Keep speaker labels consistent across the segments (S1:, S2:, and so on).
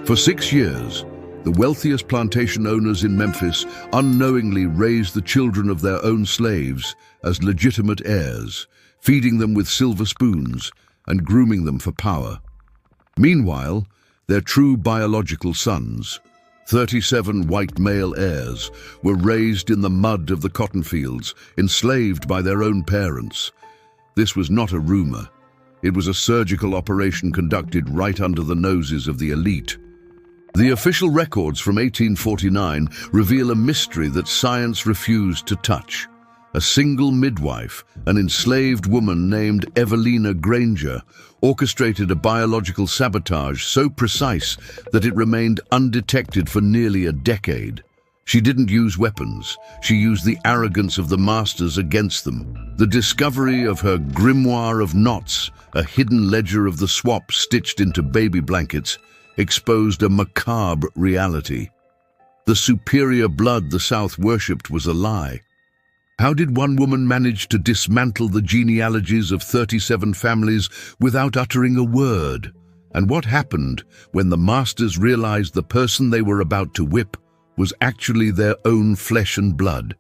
S1: For 6 years, the wealthiest plantation owners in Memphis unknowingly raised the children of their own slaves as legitimate heirs, feeding them with silver spoons and grooming them for power. Meanwhile, their true biological sons, 37 white male heirs, were raised in the mud of the cotton fields, enslaved by their own parents. This was not a rumor. It was a surgical operation conducted right under the noses of the elite. The official records from 1849 reveal a mystery that science refused to touch. A single midwife, an enslaved woman named Evelina Granger, orchestrated a biological sabotage so precise that it remained undetected for nearly a decade. She didn't use weapons. She used the arrogance of the masters against them. The discovery of her grimoire of knots, a hidden ledger of the swap stitched into baby blankets, exposed a macabre reality. The superior blood the South worshipped was a lie. How did one woman manage to dismantle the genealogies of 37 families without uttering a word? And what happened when the masters realized the person they were about to whip was actually their own flesh and blood?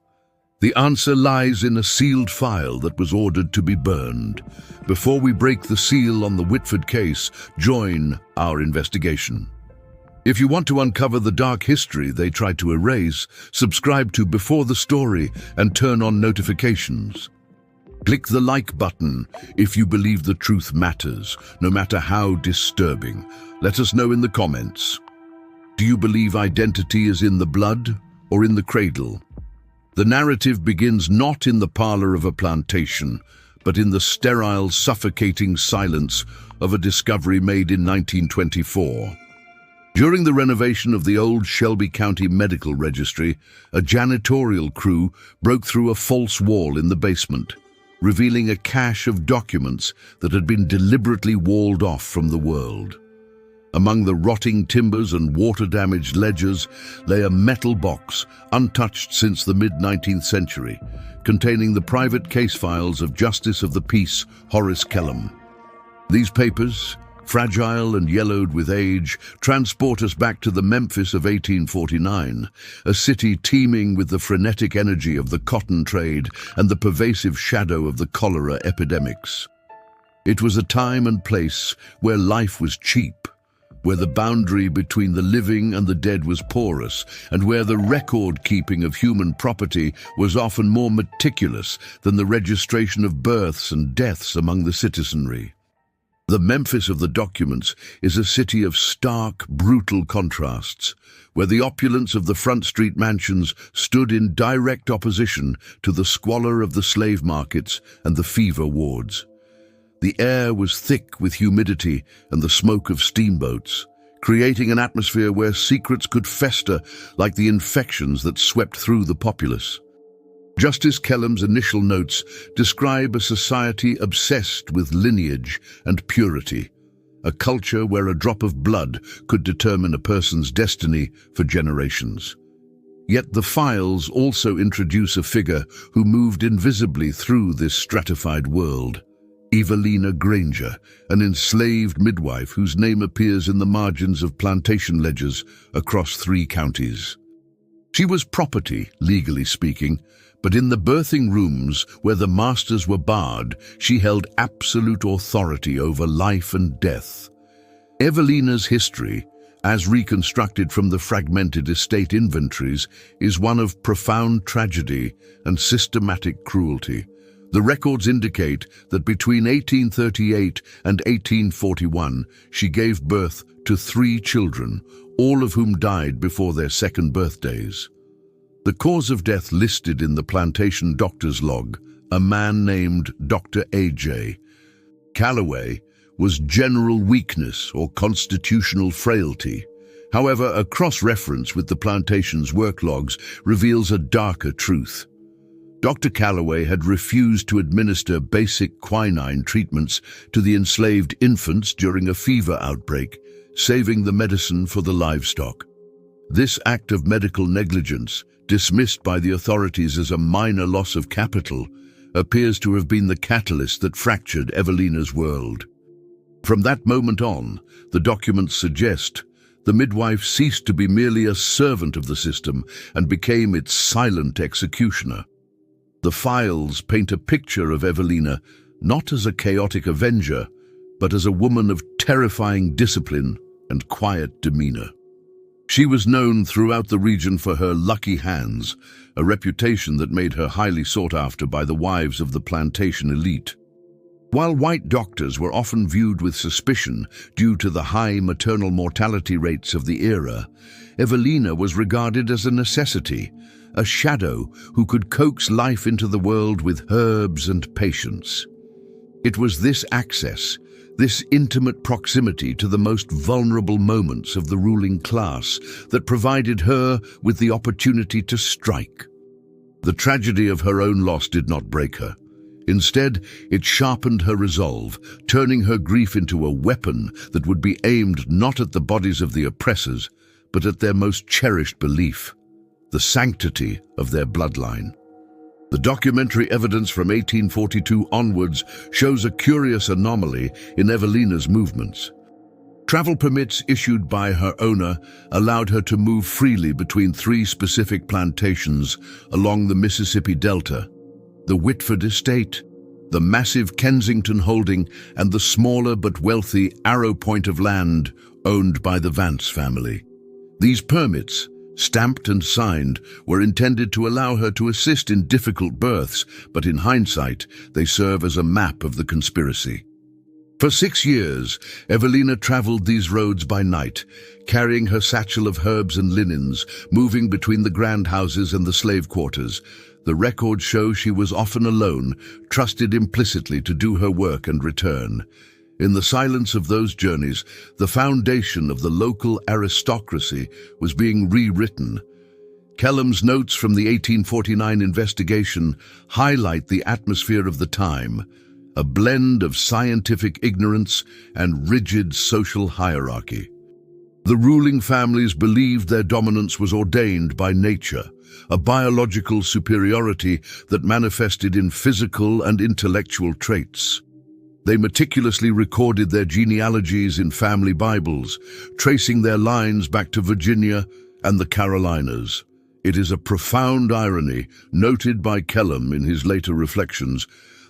S1: The answer lies in a sealed file that was ordered to be burned. Before we break the seal on the Whitford case, join our investigation. If you want to uncover the dark history they tried to erase, subscribe to Before the Story and turn on notifications. Click the like button if you believe the truth matters, no matter how disturbing. Let us know in the comments. Do you believe identity is in the blood or in the cradle? The narrative begins not in the parlor of a plantation, but in the sterile, suffocating silence of a discovery made in 1924. During the renovation of the old Shelby County Medical Registry, a janitorial crew broke through a false wall in the basement, revealing a cache of documents that had been deliberately walled off from the world. Among the rotting timbers and water-damaged ledgers lay a metal box, untouched since the mid-19th century, containing the private case files of Justice of the Peace Horace Kellam. These papers, fragile and yellowed with age, transport us back to the Memphis of 1849, a city teeming with the frenetic energy of the cotton trade and the pervasive shadow of the cholera epidemics. It was a time and place where life was cheap, where the boundary between the living and the dead was porous, and where the record-keeping of human property was often more meticulous than the registration of births and deaths among the citizenry. The Memphis of the documents is a city of stark, brutal contrasts, where the opulence of the Front Street mansions stood in direct opposition to the squalor of the slave markets and the fever wards. The air was thick with humidity and the smoke of steamboats, creating an atmosphere where secrets could fester like the infections that swept through the populace. Justice Kellam's initial notes describe a society obsessed with lineage and purity, a culture where a drop of blood could determine a person's destiny for generations. Yet the files also introduce a figure who moved invisibly through this stratified world. Evelina Granger, an enslaved midwife whose name appears in the margins of plantation ledgers across 3 counties. She was property, legally speaking, but in the birthing rooms where the masters were barred, she held absolute authority over life and death. Evelina's history, as reconstructed from the fragmented estate inventories, is one of profound tragedy and systematic cruelty. The records indicate that between 1838 and 1841, she gave birth to 3 children, all of whom died before their second birthdays. The cause of death listed in the plantation doctor's log, a man named Dr. A.J. Calloway, was general weakness or constitutional frailty. However, a cross-reference with the plantation's work logs reveals a darker truth. Dr. Calloway had refused to administer basic quinine treatments to the enslaved infants during a fever outbreak, saving the medicine for the livestock. This act of medical negligence, dismissed by the authorities as a minor loss of capital, appears to have been the catalyst that fractured Evelina's world. From that moment on, the documents suggest the midwife ceased to be merely a servant of the system and became its silent executioner. The files paint a picture of Evelina not as a chaotic avenger, but as a woman of terrifying discipline and quiet demeanor. She was known throughout the region for her lucky hands, a reputation that made her highly sought after by the wives of the plantation elite. While white doctors were often viewed with suspicion due to the high maternal mortality rates of the era, Evelina was regarded as a necessity, a shadow who could coax life into the world with herbs and patience. It was this access, this intimate proximity to the most vulnerable moments of the ruling class that provided her with the opportunity to strike. The tragedy of her own loss did not break her. Instead, it sharpened her resolve, turning her grief into a weapon that would be aimed not at the bodies of the oppressors, but at their most cherished belief, the sanctity of their bloodline. The documentary evidence from 1842 onwards shows a curious anomaly in Evelina's movements. Travel permits issued by her owner allowed her to move freely between three specific plantations along the Mississippi Delta: the Whitford Estate, the massive Kensington holding, and the smaller but wealthy Arrow Point of land owned by the Vance family. These permits, stamped and signed, were intended to allow her to assist in difficult births, but in hindsight, they serve as a map of the conspiracy. For 6 years, Evelina traveled these roads by night, carrying her satchel of herbs and linens, moving between the grand houses and the slave quarters. The records show she was often alone, trusted implicitly to do her work and return. In the silence of those journeys, the foundation of the local aristocracy was being rewritten. Kellam's notes from the 1849 investigation highlight the atmosphere of the time, a blend of scientific ignorance and rigid social hierarchy. The ruling families believed their dominance was ordained by nature, a biological superiority that manifested in physical and intellectual traits. They meticulously recorded their genealogies in family Bibles, tracing their lines back to Virginia and the Carolinas. It is a profound irony, noted by Kellam in his later reflections,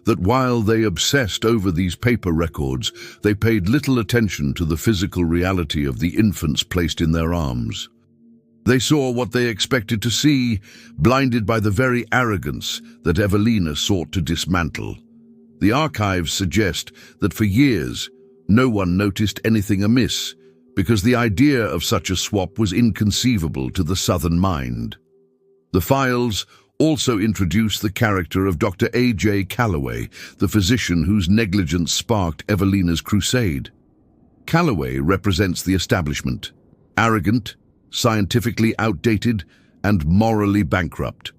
S1: that while they obsessed over these paper records, they paid little attention to the physical reality of the infants placed in their arms. They saw what they expected to see, blinded by the very arrogance that Evelina sought to dismantle. The archives suggest that for years, no one noticed anything amiss, because the idea of such a swap was inconceivable to the Southern mind. The files also introduce the character of Dr. A.J. Calloway, the physician whose negligence sparked Evelina's crusade. Calloway represents the establishment, arrogant, scientifically outdated, and morally bankrupt.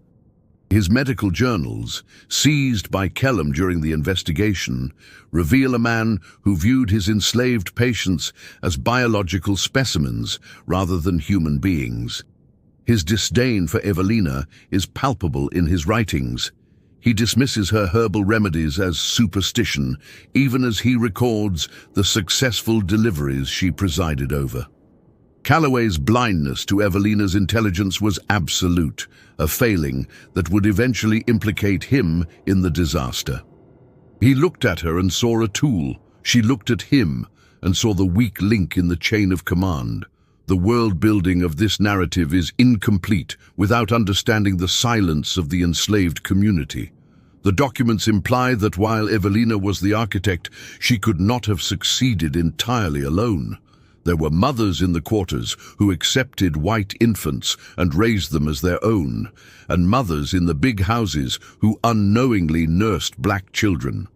S1: His medical journals, seized by Kellam during the investigation, reveal a man who viewed his enslaved patients as biological specimens rather than human beings. His disdain for Evelina is palpable in his writings. He dismisses her herbal remedies as superstition, even as he records the successful deliveries she presided over. Calloway's blindness to Evelina's intelligence was absolute, a failing that would eventually implicate him in the disaster. He looked at her and saw a tool. She looked at him and saw the weak link in the chain of command. The world-building of this narrative is incomplete without understanding the silence of the enslaved community. The documents imply that while Evelina was the architect, she could not have succeeded entirely alone. There were mothers in the quarters who accepted white infants and raised them as their own, and mothers in the big houses who unknowingly nursed black children.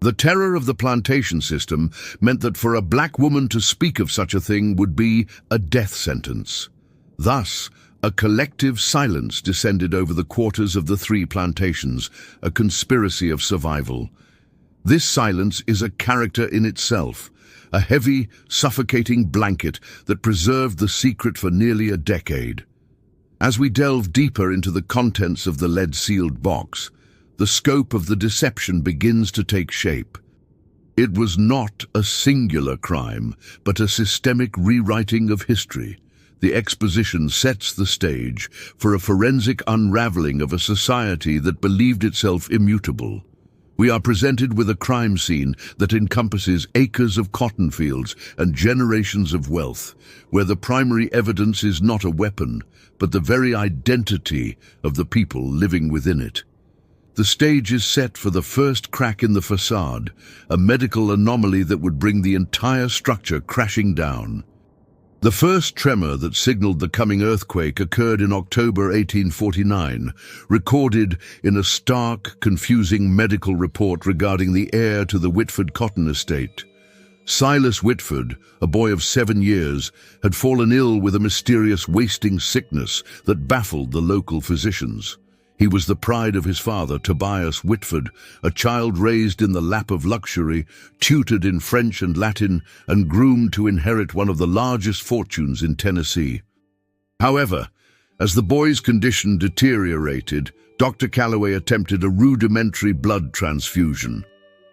S1: The terror of the plantation system meant that for a black woman to speak of such a thing would be a death sentence. Thus, a collective silence descended over the quarters of the three plantations, a conspiracy of survival. This silence is a character in itself, a heavy, suffocating blanket that preserved the secret for nearly a decade. As we delve deeper into the contents of the lead-sealed box, the scope of the deception begins to take shape. It was not a singular crime, but a systemic rewriting of history. The exposition sets the stage for a forensic unraveling of a society that believed itself immutable. We are presented with a crime scene that encompasses acres of cotton fields and generations of wealth, where the primary evidence is not a weapon, but the very identity of the people living within it. The stage is set for the first crack in the facade, a medical anomaly that would bring the entire structure crashing down. The first tremor that signaled the coming earthquake occurred in October 1849, recorded in a stark, confusing medical report regarding the heir to the Whitford cotton estate. Silas Whitford, a boy of 7 years, had fallen ill with a mysterious wasting sickness that baffled the local physicians. He was the pride of his father, Tobias Whitford, a child raised in the lap of luxury, tutored in French and Latin, and groomed to inherit one of the largest fortunes in Tennessee. However, as the boy's condition deteriorated, Dr. Calloway attempted a rudimentary blood transfusion,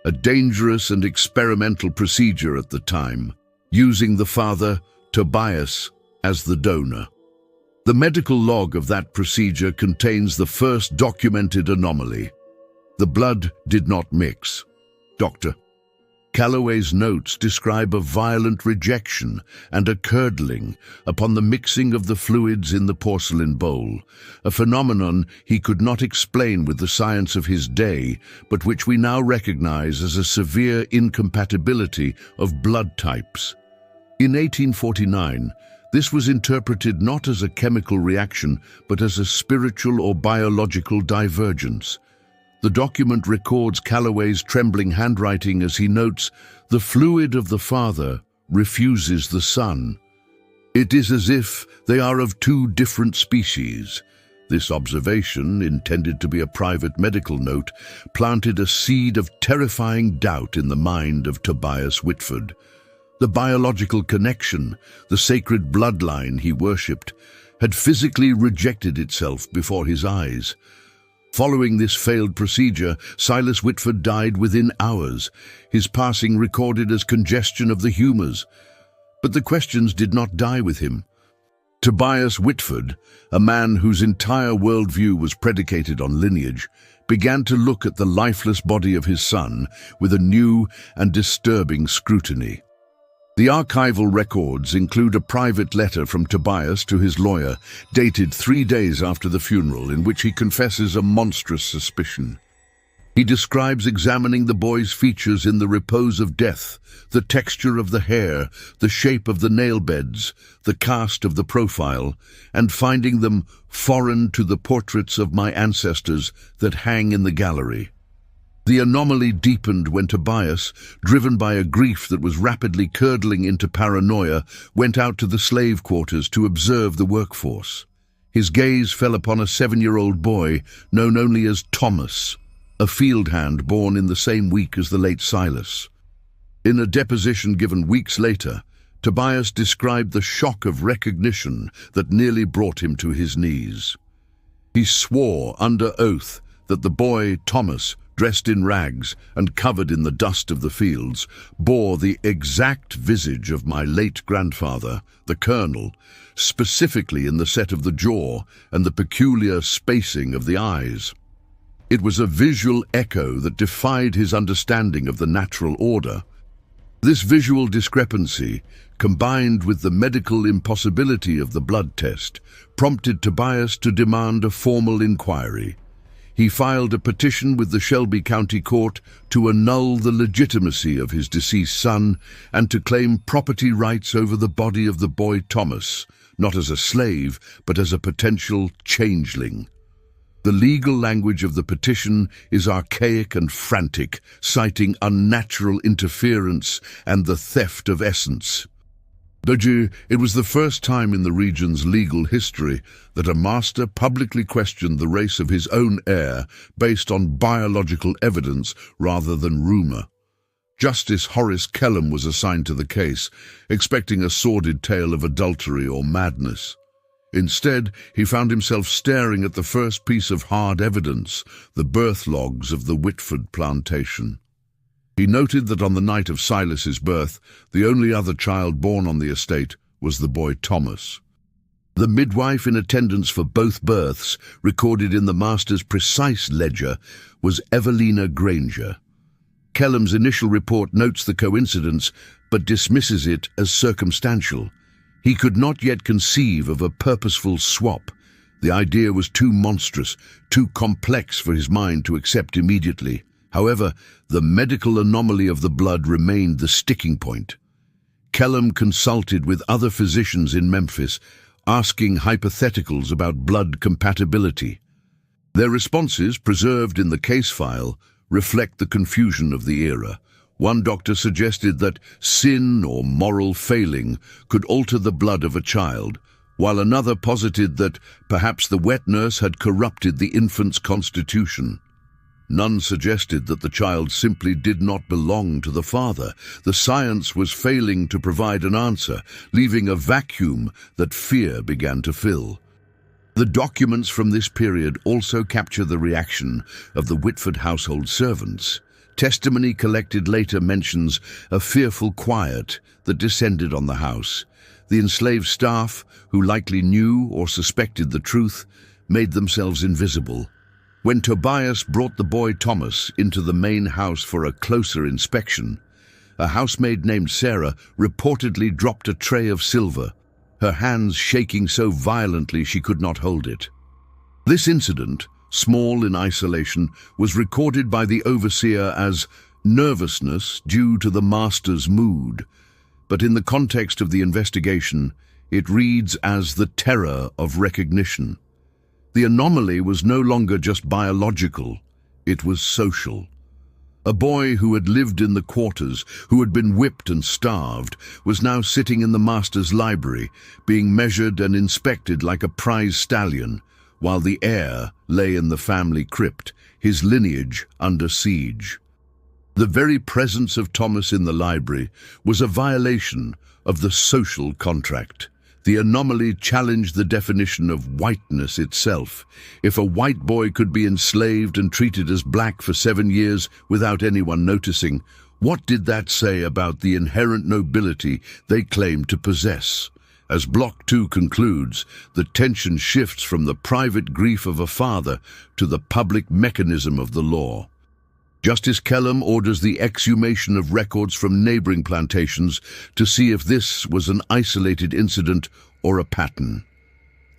S1: a dangerous and experimental procedure at the time, using the father, Tobias, as the donor. The medical log of that procedure contains the first documented anomaly. The blood did not mix. Dr. Calloway's notes describe a violent rejection and a curdling upon the mixing of the fluids in the porcelain bowl, a phenomenon he could not explain with the science of his day, but which we now recognize as a severe incompatibility of blood types. In 1849, this was interpreted not as a chemical reaction, but as a spiritual or biological divergence. The document records Calloway's trembling handwriting as he notes, "The fluid of the father refuses the son." It is as if they are of two different species. This observation, intended to be a private medical note, planted a seed of terrifying doubt in the mind of Tobias Whitford. The biological connection, the sacred bloodline he worshipped, had physically rejected itself before his eyes. Following this failed procedure, Silas Whitford died within hours, his passing recorded as congestion of the humors. But the questions did not die with him. Tobias Whitford, a man whose entire worldview was predicated on lineage, began to look at the lifeless body of his son with a new and disturbing scrutiny. The archival records include a private letter from Tobias to his lawyer, dated 3 days after the funeral, in which he confesses a monstrous suspicion. He describes examining the boy's features in the repose of death, the texture of the hair, the shape of the nail beds, the cast of the profile, and finding them foreign to the portraits of my ancestors that hang in the gallery. The anomaly deepened when Tobias, driven by a grief that was rapidly curdling into paranoia, went out to the slave quarters to observe the workforce. His gaze fell upon a 7-year-old boy known only as Thomas, a field hand born in the same week as the late Silas. In a deposition given weeks later, Tobias described the shock of recognition that nearly brought him to his knees. He swore under oath that the boy, Thomas, dressed in rags and covered in the dust of the fields, bore the exact visage of my late grandfather, the colonel, specifically in the set of the jaw and the peculiar spacing of the eyes. It was a visual echo that defied his understanding of the natural order. This visual discrepancy, combined with the medical impossibility of the blood test, prompted Tobias to demand a formal inquiry. He filed a petition with the Shelby County Court to annul the legitimacy of his deceased son and to claim property rights over the body of the boy Thomas, not as a slave, but as a potential changeling. The legal language of the petition is archaic and frantic, citing unnatural interference and the theft of essence. It was the first time in the region's legal history that a master publicly questioned the race of his own heir based on biological evidence rather than rumor. Justice Horace Kellam was assigned to the case, expecting a sordid tale of adultery or madness. Instead, he found himself staring at the first piece of hard evidence, the birth logs of the Whitford plantation. He noted that on the night of Silas's birth, the only other child born on the estate was the boy Thomas. The midwife in attendance for both births, recorded in the master's precise ledger, was Evelina Granger. Kellam's initial report notes the coincidence, but dismisses it as circumstantial. He could not yet conceive of a purposeful swap. The idea was too monstrous, too complex for his mind to accept immediately. However, the medical anomaly of the blood remained the sticking point. Kellam consulted with other physicians in Memphis, asking hypotheticals about blood compatibility. Their responses, preserved in the case file, reflect the confusion of the era. One doctor suggested that sin or moral failing could alter the blood of a child, while another posited that perhaps the wet nurse had corrupted the infant's constitution. None suggested that the child simply did not belong to the father. The science was failing to provide an answer, leaving a vacuum that fear began to fill. The documents from this period also capture the reaction of the Whitford household servants. Testimony collected later mentions a fearful quiet that descended on the house. The enslaved staff, who likely knew or suspected the truth, made themselves invisible. When Tobias brought the boy Thomas into the main house for a closer inspection, a housemaid named Sarah reportedly dropped a tray of silver, her hands shaking so violently she could not hold it. This incident, small in isolation, was recorded by the overseer as nervousness due to the master's mood, but in the context of the investigation, it reads as the terror of recognition. The anomaly was no longer just biological, it was social. A boy who had lived in the quarters, who had been whipped and starved, was now sitting in the master's library, being measured and inspected like a prize stallion, while the heir lay in the family crypt, his lineage under siege. The very presence of Thomas in the library was a violation of the social contract. The anomaly challenged the definition of whiteness itself. If a white boy could be enslaved and treated as black for 7 years without anyone noticing, what did that say about the inherent nobility they claimed to possess? As Block 2 concludes, the tension shifts from the private grief of a father to the public mechanism of the law. Justice Kellam orders the exhumation of records from neighboring plantations to see if this was an isolated incident or a pattern.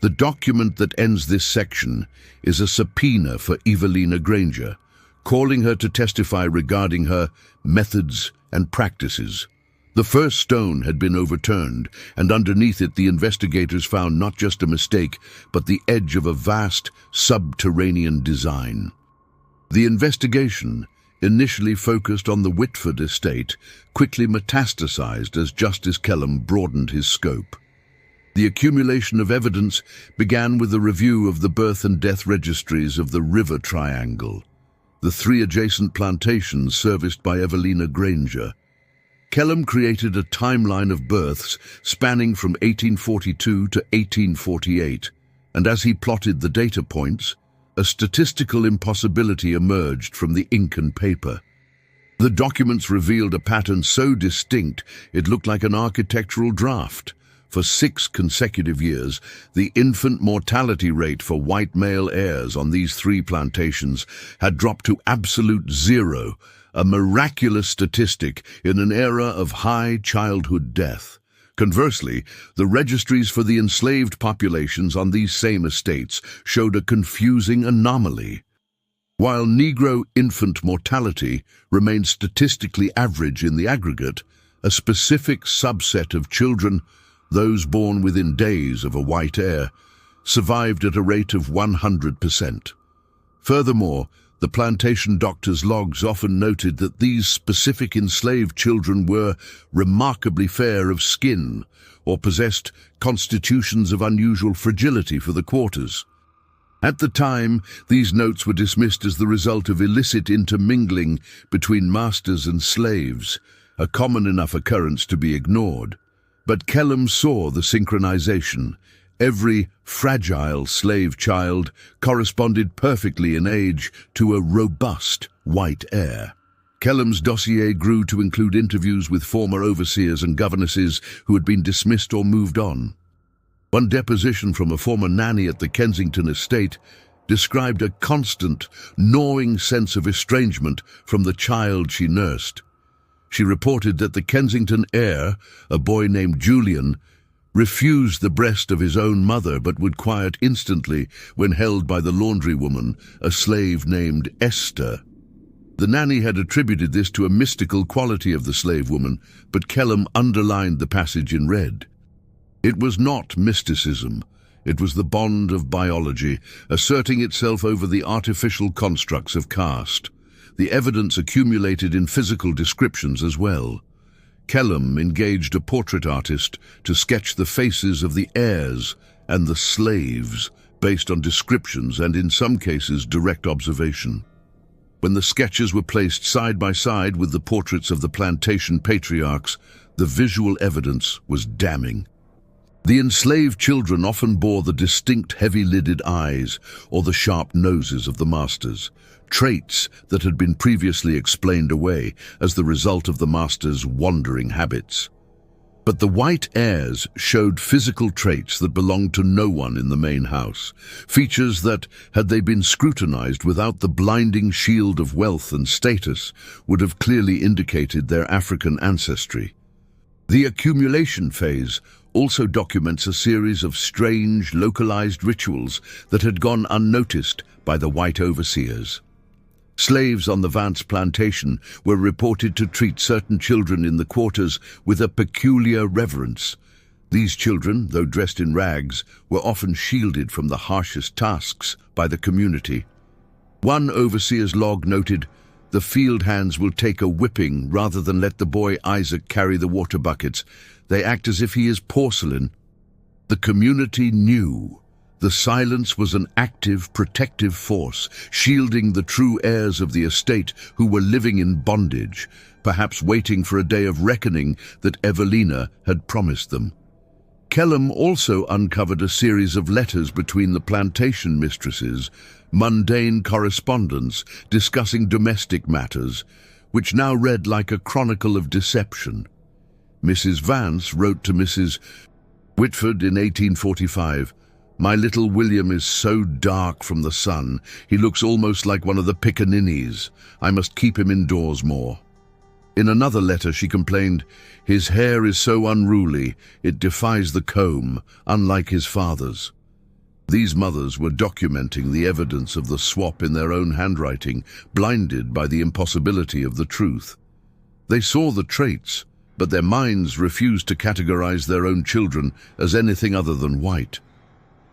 S1: The document that ends this section is a subpoena for Evelina Granger, calling her to testify regarding her methods and practices. The first stone had been overturned, and underneath it the investigators found not just a mistake, but the edge of a vast subterranean design. The investigation, initially focused on the Whitford estate, quickly metastasized as Justice Kellam broadened his scope. The accumulation of evidence began with a review of the birth and death registries of the River Triangle, the 3 adjacent plantations serviced by Evelina Granger. Kellam created a timeline of births spanning from 1842 to 1848, and as he plotted the data points, a statistical impossibility emerged from the ink and paper. The documents revealed a pattern so distinct it looked like an architectural draft. For 6 consecutive years, the infant mortality rate for white male heirs on these 3 plantations had dropped to absolute 0, a miraculous statistic in an era of high childhood death. Conversely, the registries for the enslaved populations on these same estates showed a confusing anomaly. While Negro infant mortality remained statistically average in the aggregate, a specific subset of children, those born within days of a white heir, survived at a rate of 100%. Furthermore, the plantation doctors' logs often noted that these specific enslaved children were remarkably fair of skin or possessed constitutions of unusual fragility for the quarters. At the time, these notes were dismissed as the result of illicit intermingling between masters and slaves, a common enough occurrence to be ignored. But Kellam saw the synchronization. Every fragile slave child corresponded perfectly in age to a robust white heir. Kellam's dossier grew to include interviews with former overseers and governesses who had been dismissed or moved on. One deposition from a former nanny at the Kensington estate described a constant, gnawing sense of estrangement from the child she nursed. She reported that the Kensington heir, a boy named Julian, refused the breast of his own mother but would quiet instantly when held by the laundrywoman, a slave named Esther. The nanny had attributed this to a mystical quality of the slave woman, but Kellam underlined the passage in red. It was not mysticism. It was the bond of biology, asserting itself over the artificial constructs of caste. The evidence accumulated in physical descriptions as well. Kellam engaged a portrait artist to sketch the faces of the heirs and the slaves based on descriptions and, in some cases, direct observation. When the sketches were placed side by side with the portraits of the plantation patriarchs, the visual evidence was damning. The enslaved children often bore the distinct heavy-lidded eyes or the sharp noses of the masters, traits that had been previously explained away as the result of the masters' wandering habits. But the white heirs showed physical traits that belonged to no one in the main house, features that, had they been scrutinized without the blinding shield of wealth and status, would have clearly indicated their African ancestry. The accumulation phase also documents a series of strange, localized rituals that had gone unnoticed by the white overseers. Slaves on the Vance plantation were reported to treat certain children in the quarters with a peculiar reverence. These children, though dressed in rags, were often shielded from the harshest tasks by the community. One overseer's log noted, "The field hands will take a whipping rather than let the boy Isaac carry the water buckets. They act as if he is porcelain." The community knew. The silence was an active, protective force, shielding the true heirs of the estate who were living in bondage, perhaps waiting for a day of reckoning that Evelina had promised them. Kellam also uncovered a series of letters between the plantation mistresses, mundane correspondence discussing domestic matters, which now read like a chronicle of deception. Mrs. Vance wrote to Mrs. Whitford in 1845, "My little William is so dark from the sun, he looks almost like one of the pickaninnies. I must keep him indoors more." In another letter she complained, "His hair is so unruly, it defies the comb, unlike his father's." These mothers were documenting the evidence of the swap in their own handwriting, blinded by the impossibility of the truth. They saw the traits, but their minds refused to categorize their own children as anything other than white.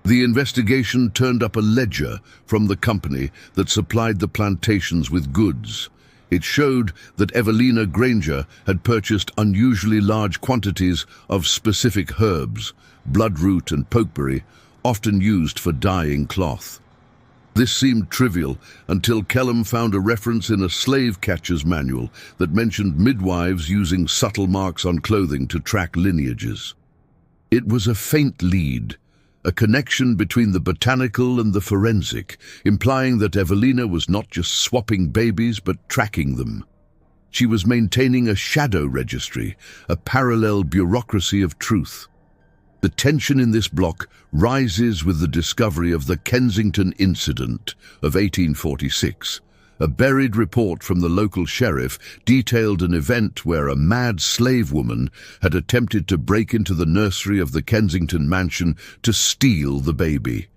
S1: The investigation turned up a ledger from the company that supplied the plantations with goods. It showed that Evelina Granger had purchased unusually large quantities of specific herbs, bloodroot and pokeberry, often used for dyeing cloth. This seemed trivial until Kellam found a reference in a slave catcher's manual that mentioned midwives using subtle marks on clothing to track lineages. It was a faint lead, a connection between the botanical and the forensic, implying that Evelina was not just swapping babies but tracking them. She was maintaining a shadow registry, a parallel bureaucracy of truth. The tension in this block rises with the discovery of the Kensington Incident of 1846. A buried report from the local sheriff detailed an event where a mad slave woman had attempted to break into the nursery of the Kensington mansion to steal the baby.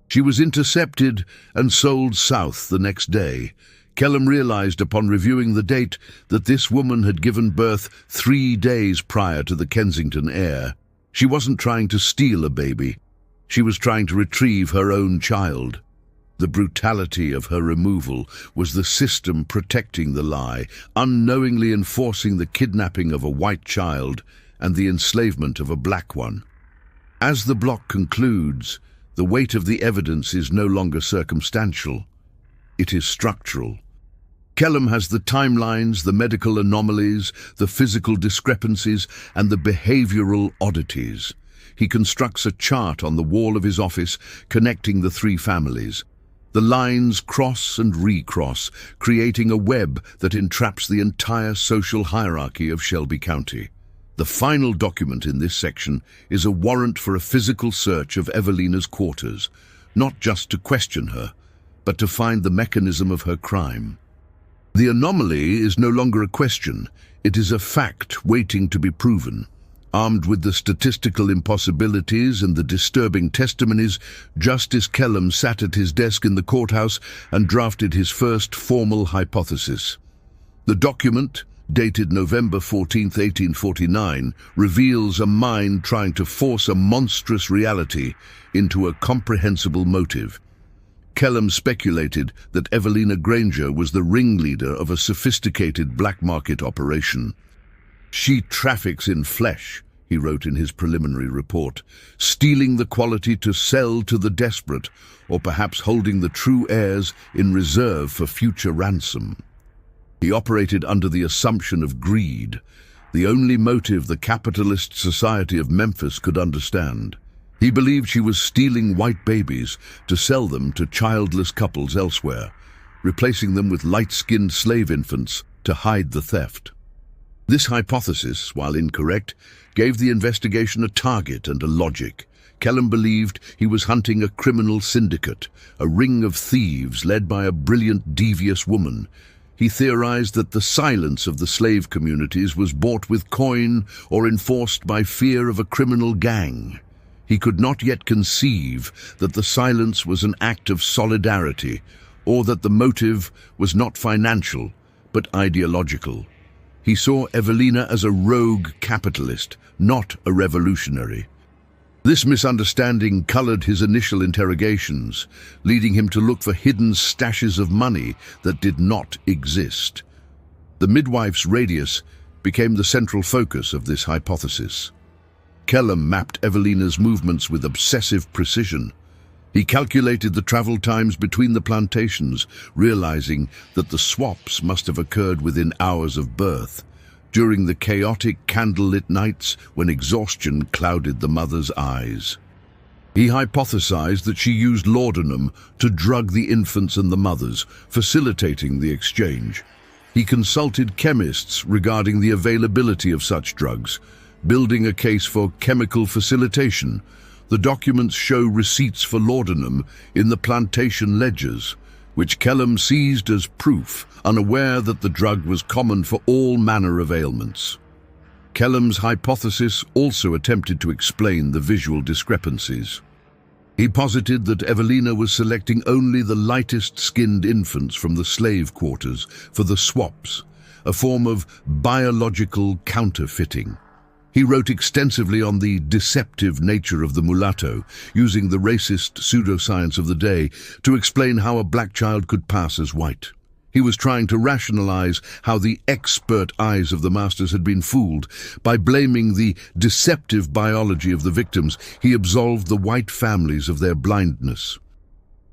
S1: She was intercepted and sold south the next day. Kellam realized upon reviewing the date that this woman had given birth 3 days prior to the Kensington heir. She wasn't trying to steal a baby. She was trying to retrieve her own child. The brutality of her removal was the system protecting the lie, unknowingly enforcing the kidnapping of a white child and the enslavement of a black one. As the block concludes, the weight of the evidence is no longer circumstantial. It is structural. Kellam has the timelines, the medical anomalies, the physical discrepancies, and the behavioral oddities. He constructs a chart on the wall of his office connecting the 3 families. The lines cross and recross, creating a web that entraps the entire social hierarchy of Shelby County. The final document in this section is a warrant for a physical search of Evelina's quarters, not just to question her, but to find the mechanism of her crime. The anomaly is no longer a question, it is a fact waiting to be proven. Armed with the statistical impossibilities and the disturbing testimonies, Justice Kellum sat at his desk in the courthouse and drafted his first formal hypothesis. The document, dated November 14, 1849, reveals a mind trying to force a monstrous reality into a comprehensible motive. Kellum speculated that Evelina Granger was the ringleader of a sophisticated black market operation. "She traffics in flesh," he wrote in his preliminary report, "stealing the quality to sell to the desperate, or perhaps holding the true heirs in reserve for future ransom." He operated under the assumption of greed, the only motive the capitalist society of Memphis could understand. He believed she was stealing white babies to sell them to childless couples elsewhere, replacing them with light-skinned slave infants to hide the theft. This hypothesis, while incorrect, gave the investigation a target and a logic. Kellum believed he was hunting a criminal syndicate, a ring of thieves led by a brilliant, devious woman. He theorized that the silence of the slave communities was bought with coin or enforced by fear of a criminal gang. He could not yet conceive that the silence was an act of solidarity, or that the motive was not financial, but ideological. He saw Evelina as a rogue capitalist, not a revolutionary. This misunderstanding colored his initial interrogations, leading him to look for hidden stashes of money that did not exist. The midwife's radius became the central focus of this hypothesis. Kellum mapped Evelina's movements with obsessive precision. He calculated the travel times between the plantations, realizing that the swaps must have occurred within hours of birth, during the chaotic candlelit nights when exhaustion clouded the mother's eyes. He hypothesized that she used laudanum to drug the infants and the mothers, facilitating the exchange. He consulted chemists regarding the availability of such drugs, building a case for chemical facilitation. The documents show receipts for laudanum in the plantation ledgers, which Kellum seized as proof, unaware that the drug was common for all manner of ailments. Kellum's hypothesis also attempted to explain the visual discrepancies. He posited that Evelina was selecting only the lightest-skinned infants from the slave quarters for the swaps, a form of biological counterfeiting. He wrote extensively on the deceptive nature of the mulatto, using the racist pseudoscience of the day to explain how a black child could pass as white. He was trying to rationalize how the expert eyes of the masters had been fooled. By blaming the deceptive biology of the victims, he absolved the white families of their blindness.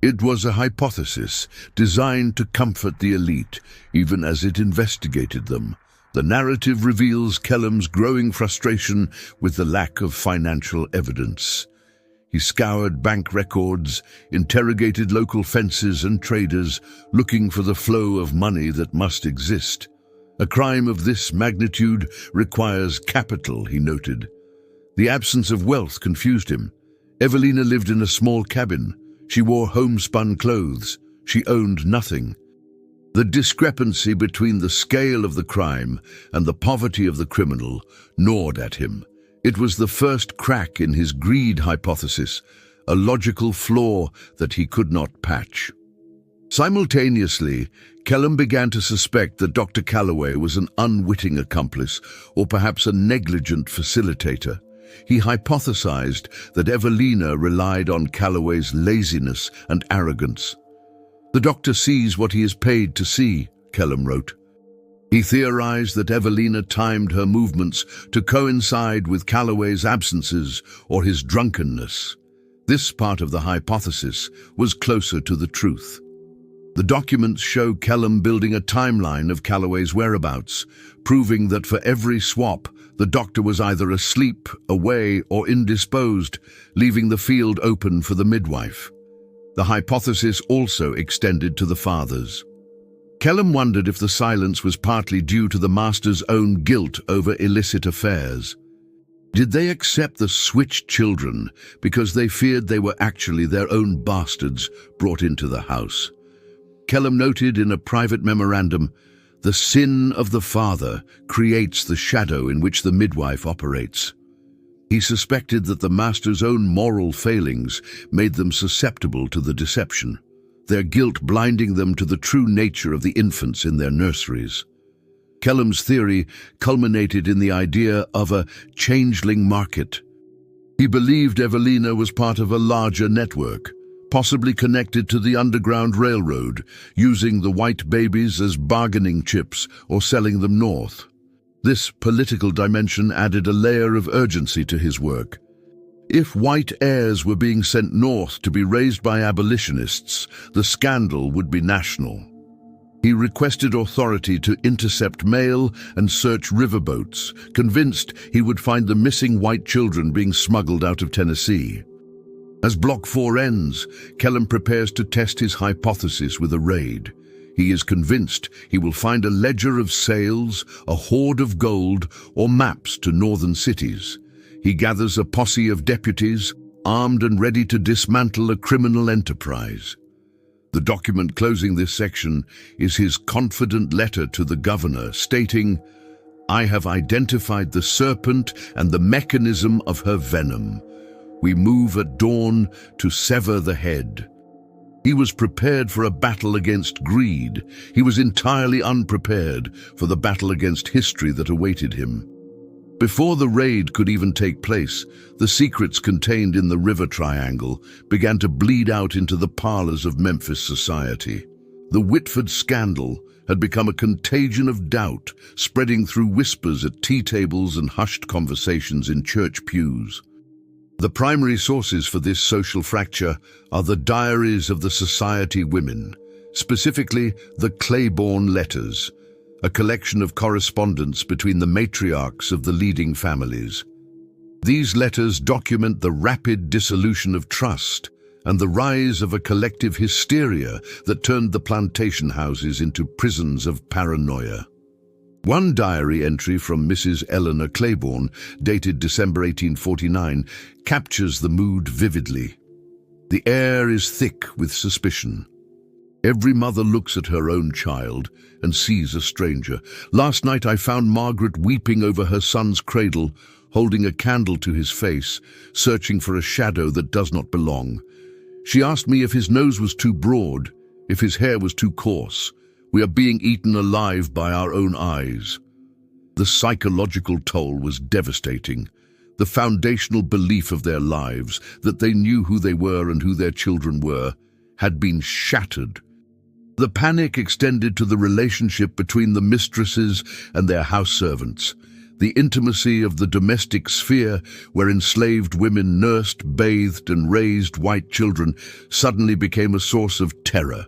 S1: It was a hypothesis designed to comfort the elite, even as it investigated them. The narrative reveals Kellum's growing frustration with the lack of financial evidence. He scoured bank records, interrogated local fences and traders, looking for the flow of money that must exist. A crime of this magnitude requires capital, he noted. The absence of wealth confused him. Evelina lived in a small cabin. She wore homespun clothes. She owned nothing. The discrepancy between the scale of the crime and the poverty of the criminal gnawed at him. It was the first crack in his greed hypothesis, a logical flaw that he could not patch. Simultaneously, Kellum began to suspect that Dr. Calloway was an unwitting accomplice, or perhaps a negligent facilitator. He hypothesized that Evelina relied on Calloway's laziness and arrogance. "The doctor sees what he is paid to see," Kellum wrote. He theorized that Evelina timed her movements to coincide with Calloway's absences or his drunkenness. This part of the hypothesis was closer to the truth. The documents show Kellum building a timeline of Calloway's whereabouts, proving that for every swap, the doctor was either asleep, away, or indisposed, leaving the field open for the midwife. The hypothesis also extended to the fathers. Kellum wondered if the silence was partly due to the master's own guilt over illicit affairs. Did they accept the switched children because they feared they were actually their own bastards brought into the house? Kellum noted in a private memorandum, "The sin of the father creates the shadow in which the midwife operates." He suspected that the master's own moral failings made them susceptible to the deception, their guilt blinding them to the true nature of the infants in their nurseries. Kellum's theory culminated in the idea of a changeling market. He believed Evelina was part of a larger network, possibly connected to the Underground Railroad, using the white babies as bargaining chips or selling them north. This political dimension added a layer of urgency to his work. If white heirs were being sent north to be raised by abolitionists, the scandal would be national. He requested authority to intercept mail and search riverboats, convinced he would find the missing white children being smuggled out of Tennessee. As Block 4 ends, Kellum prepares to test his hypothesis with a raid. He is convinced he will find a ledger of sales, a hoard of gold, or maps to northern cities. He gathers a posse of deputies, armed and ready to dismantle a criminal enterprise. The document closing this section is his confident letter to the governor, stating, "I have identified the serpent and the mechanism of her venom. We move at dawn to sever the head." He was prepared for a battle against greed. He was entirely unprepared for the battle against history that awaited him. Before the raid could even take place, the secrets contained in the River Triangle began to bleed out into the parlors of Memphis society. The Whitford scandal had become a contagion of doubt, spreading through whispers at tea tables and hushed conversations in church pews. The primary sources for this social fracture are the diaries of the society women, specifically the Claiborne letters, a collection of correspondence between the matriarchs of the leading families. These letters document the rapid dissolution of trust and the rise of a collective hysteria that turned the plantation houses into prisons of paranoia. One diary entry from Mrs. Eleanor Claiborne, dated December 1849, captures the mood vividly. The air is thick with suspicion. Every mother looks at her own child and sees a stranger. Last night I found Margaret weeping over her son's cradle, holding a candle to his face, searching for a shadow that does not belong. She asked me if his nose was too broad, if his hair was too coarse. We are being eaten alive by our own eyes. The psychological toll was devastating. The foundational belief of their lives, that they knew who they were and who their children were, had been shattered. The panic extended to the relationship between the mistresses and their house servants. The intimacy of the domestic sphere, where enslaved women nursed, bathed, and raised white children, suddenly became a source of terror.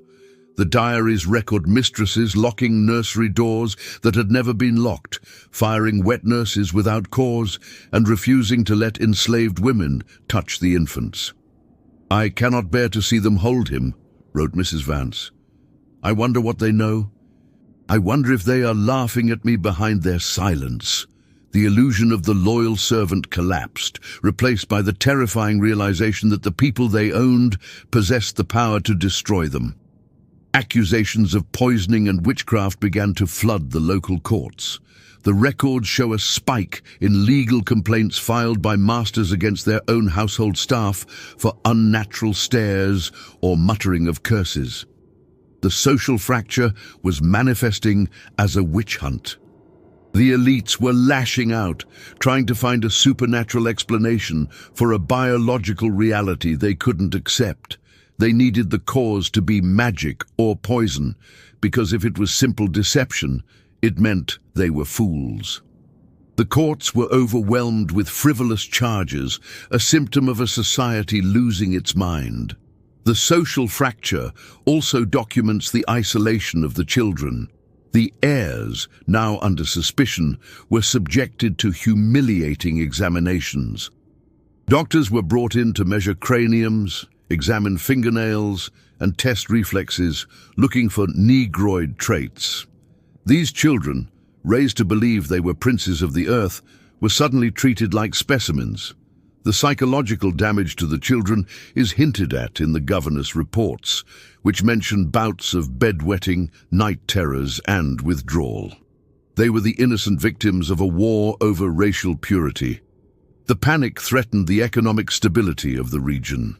S1: The diaries record mistresses locking nursery doors that had never been locked, firing wet nurses without cause, and refusing to let enslaved women touch the infants. "I cannot bear to see them hold him," wrote Mrs. Vance. "I wonder what they know. I wonder if they are laughing at me behind their silence." The illusion of the loyal servant collapsed, replaced by the terrifying realization that the people they owned possessed the power to destroy them. Accusations of poisoning and witchcraft began to flood the local courts. The records show a spike in legal complaints filed by masters against their own household staff for unnatural stares or muttering of curses. The social fracture was manifesting as a witch hunt. The elites were lashing out, trying to find a supernatural explanation for a biological reality they couldn't accept. They needed the cause to be magic or poison, because if it was simple deception, it meant they were fools. The courts were overwhelmed with frivolous charges, a symptom of a society losing its mind. The social fracture also documents the isolation of the children. The heirs, now under suspicion, were subjected to humiliating examinations. Doctors were brought in to measure craniums, examine fingernails, and test reflexes, looking for negroid traits. These children, raised to believe they were princes of the earth, were suddenly treated like specimens. The psychological damage to the children is hinted at in the governor's reports, which mention bouts of bedwetting, night terrors, and withdrawal. They were the innocent victims of a war over racial purity. The panic threatened the economic stability of the region.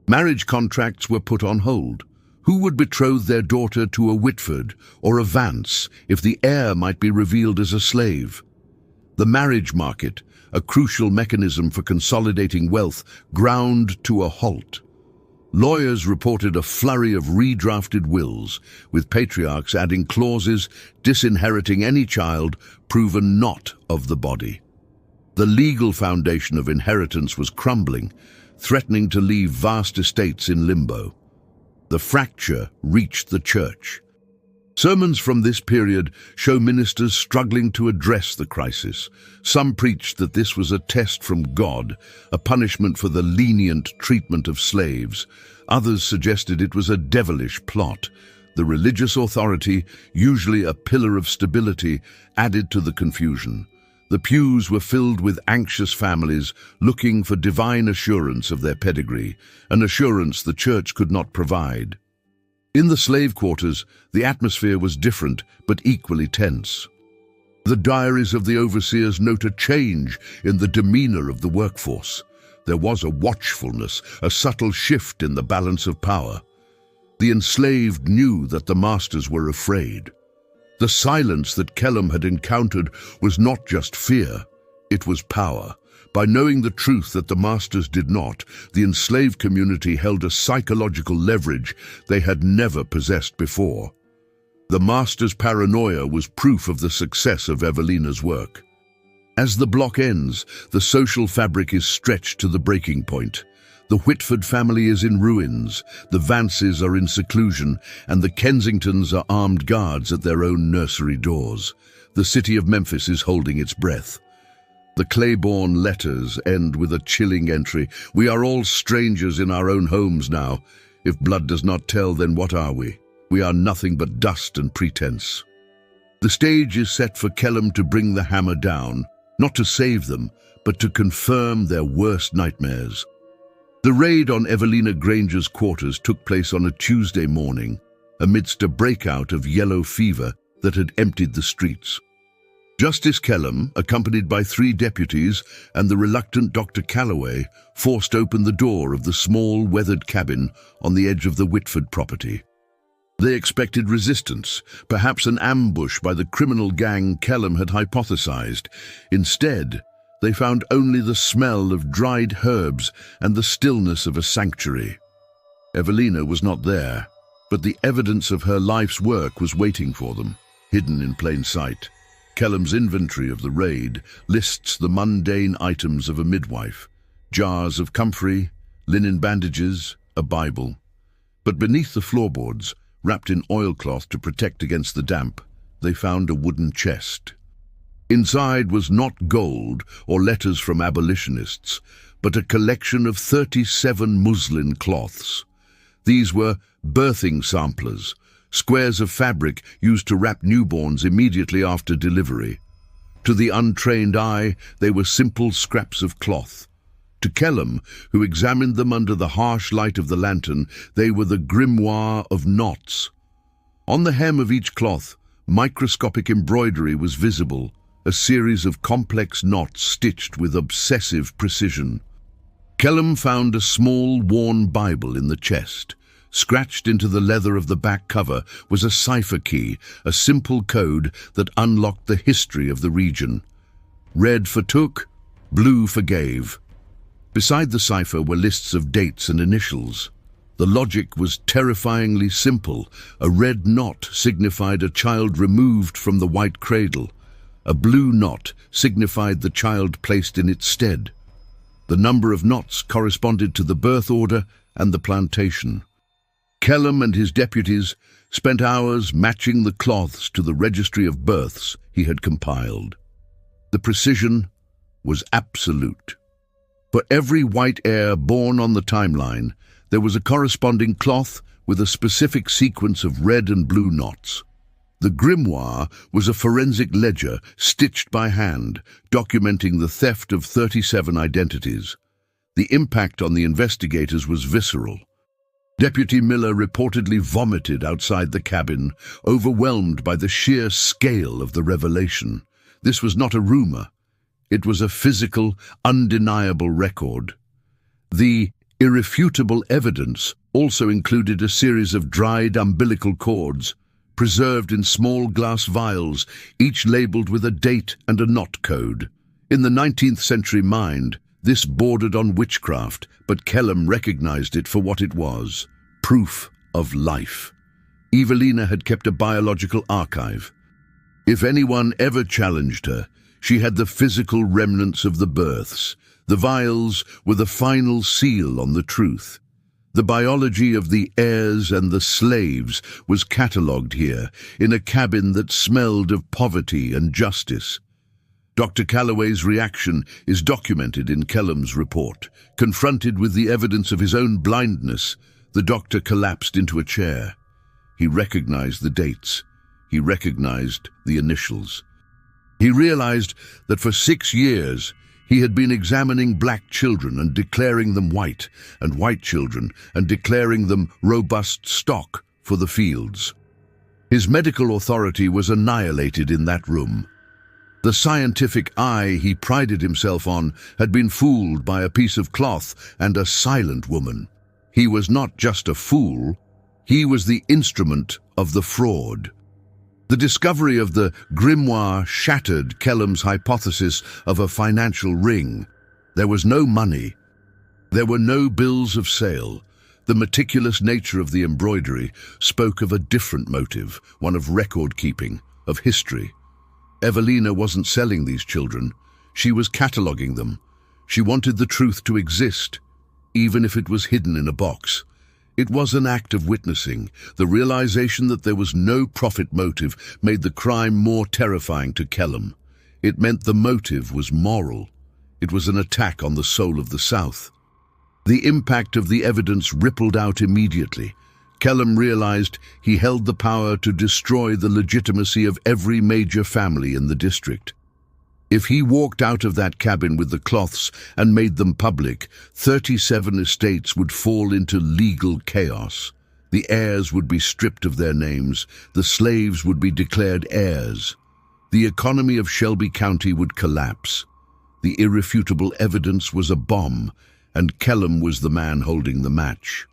S1: Marriage contracts were put on hold. Who would betroth their daughter to a Whitford or a Vance if the heir might be revealed as a slave? The marriage market, a crucial mechanism for consolidating wealth, ground to a halt. Lawyers reported a flurry of redrafted wills, with patriarchs adding clauses disinheriting any child proven not of the body. The legal foundation of inheritance was crumbling, threatening to leave vast estates in limbo. The fracture reached the church. Sermons from this period show ministers struggling to address the crisis. Some preached that this was a test from God, a punishment for the lenient treatment of slaves. Others suggested it was a devilish plot. The religious authority, usually a pillar of stability, added to the confusion. The pews were filled with anxious families looking for divine assurance of their pedigree, an assurance the church could not provide. In the slave quarters, the atmosphere was different but equally tense. The diaries of the overseers note a change in the demeanor of the workforce. There was a watchfulness, a subtle shift in the balance of power. The enslaved knew that the masters were afraid. The silence that Kellam had encountered was not just fear, it was power. By knowing the truth that the masters did not, the enslaved community held a psychological leverage they had never possessed before. The masters' paranoia was proof of the success of Evelina's work. As the block ends, the social fabric is stretched to the breaking point. The Whitford family is in ruins, the Vances are in seclusion, and the Kensingtons are armed guards at their own nursery doors. The city of Memphis is holding its breath. The Claiborne letters end with a chilling entry. We are all strangers in our own homes now. If blood does not tell, then what are we? We are nothing but dust and pretense. The stage is set for Kellam to bring the hammer down, not to save them, but to confirm their worst nightmares. The raid on Evelina Granger's quarters took place on a Tuesday morning, amidst a breakout of yellow fever that had emptied the streets. Justice Kellam, accompanied by 3 deputies and the reluctant Dr. Calloway, forced open the door of the small, weathered cabin on the edge of the Whitford property. They expected resistance, perhaps an ambush by the criminal gang Kellam had hypothesized. Instead, they found only the smell of dried herbs and the stillness of a sanctuary. Evelina was not there, but the evidence of her life's work was waiting for them, hidden in plain sight. Kellam's inventory of the raid lists the mundane items of a midwife: jars of comfrey, linen bandages, a Bible. But beneath the floorboards, wrapped in oilcloth to protect against the damp, they found a wooden chest. Inside was not gold or letters from abolitionists, but a collection of 37 muslin cloths. These were birthing samplers, squares of fabric used to wrap newborns immediately after delivery. To the untrained eye, they were simple scraps of cloth. To Kellam, who examined them under the harsh light of the lantern, they were the grimoire of knots. On the hem of each cloth, microscopic embroidery was visible, a series of complex knots stitched with obsessive precision. Kellam found a small, worn Bible in the chest. Scratched into the leather of the back cover was a cipher key, a simple code that unlocked the history of the region. Red for took, blue for gave. Beside the cipher were lists of dates and initials. The logic was terrifyingly simple. A red knot signified a child removed from the white cradle. A blue knot signified the child placed in its stead. The number of knots corresponded to the birth order and the plantation. Kellam and his deputies spent hours matching the cloths to the registry of births he had compiled. The precision was absolute. For every white heir born on the timeline, There was a corresponding cloth with a specific sequence of red and blue knots. The grimoire was a forensic ledger stitched by hand, documenting the theft of 37 identities. The impact on the investigators was visceral. Deputy Miller reportedly vomited outside the cabin, overwhelmed by the sheer scale of the revelation. This was not a rumor. It was a physical, undeniable record. The irrefutable evidence also included a series of dried umbilical cords, preserved in small glass vials, each labeled with a date and a knot code. In the 19th century mind, this bordered on witchcraft, but Kellam recognized it for what it was: proof of life. Evelina had kept a biological archive. If anyone ever challenged her, she had the physical remnants of the births. The vials were the final seal on the truth. The biology of the heirs and the slaves was catalogued here, in a cabin that smelled of poverty and justice. Dr. Calloway's reaction is documented in Kellam's report. Confronted with the evidence of his own blindness, the doctor collapsed into a chair. He recognized the dates. He recognized the initials. He realized that for 6 years, he had been examining black children and declaring them white, and white children and declaring them robust stock for the fields. His medical authority was annihilated in that room. The scientific eye he prided himself on had been fooled by a piece of cloth and a silent woman. He was not just a fool, he was the instrument of the fraud. The discovery of the grimoire shattered Kellam's hypothesis of a financial ring. There was no money. There were no bills of sale. The meticulous nature of the embroidery spoke of a different motive, one of record-keeping, of history. Evelina wasn't selling these children. She was cataloguing them. She wanted the truth to exist, even if it was hidden in a box. It was an act of witnessing. The realization that there was no profit motive made the crime more terrifying to Kellam. It meant the motive was moral. It was an attack on the soul of the South. The impact of the evidence rippled out immediately. Kellam realized he held the power to destroy the legitimacy of every major family in the district. If he walked out of that cabin with the cloths and made them public, 37 estates would fall into legal chaos. The heirs would be stripped of their names. The slaves would be declared heirs. The economy of Shelby County would collapse. The irrefutable evidence was a bomb, and Kellam was the man holding the match.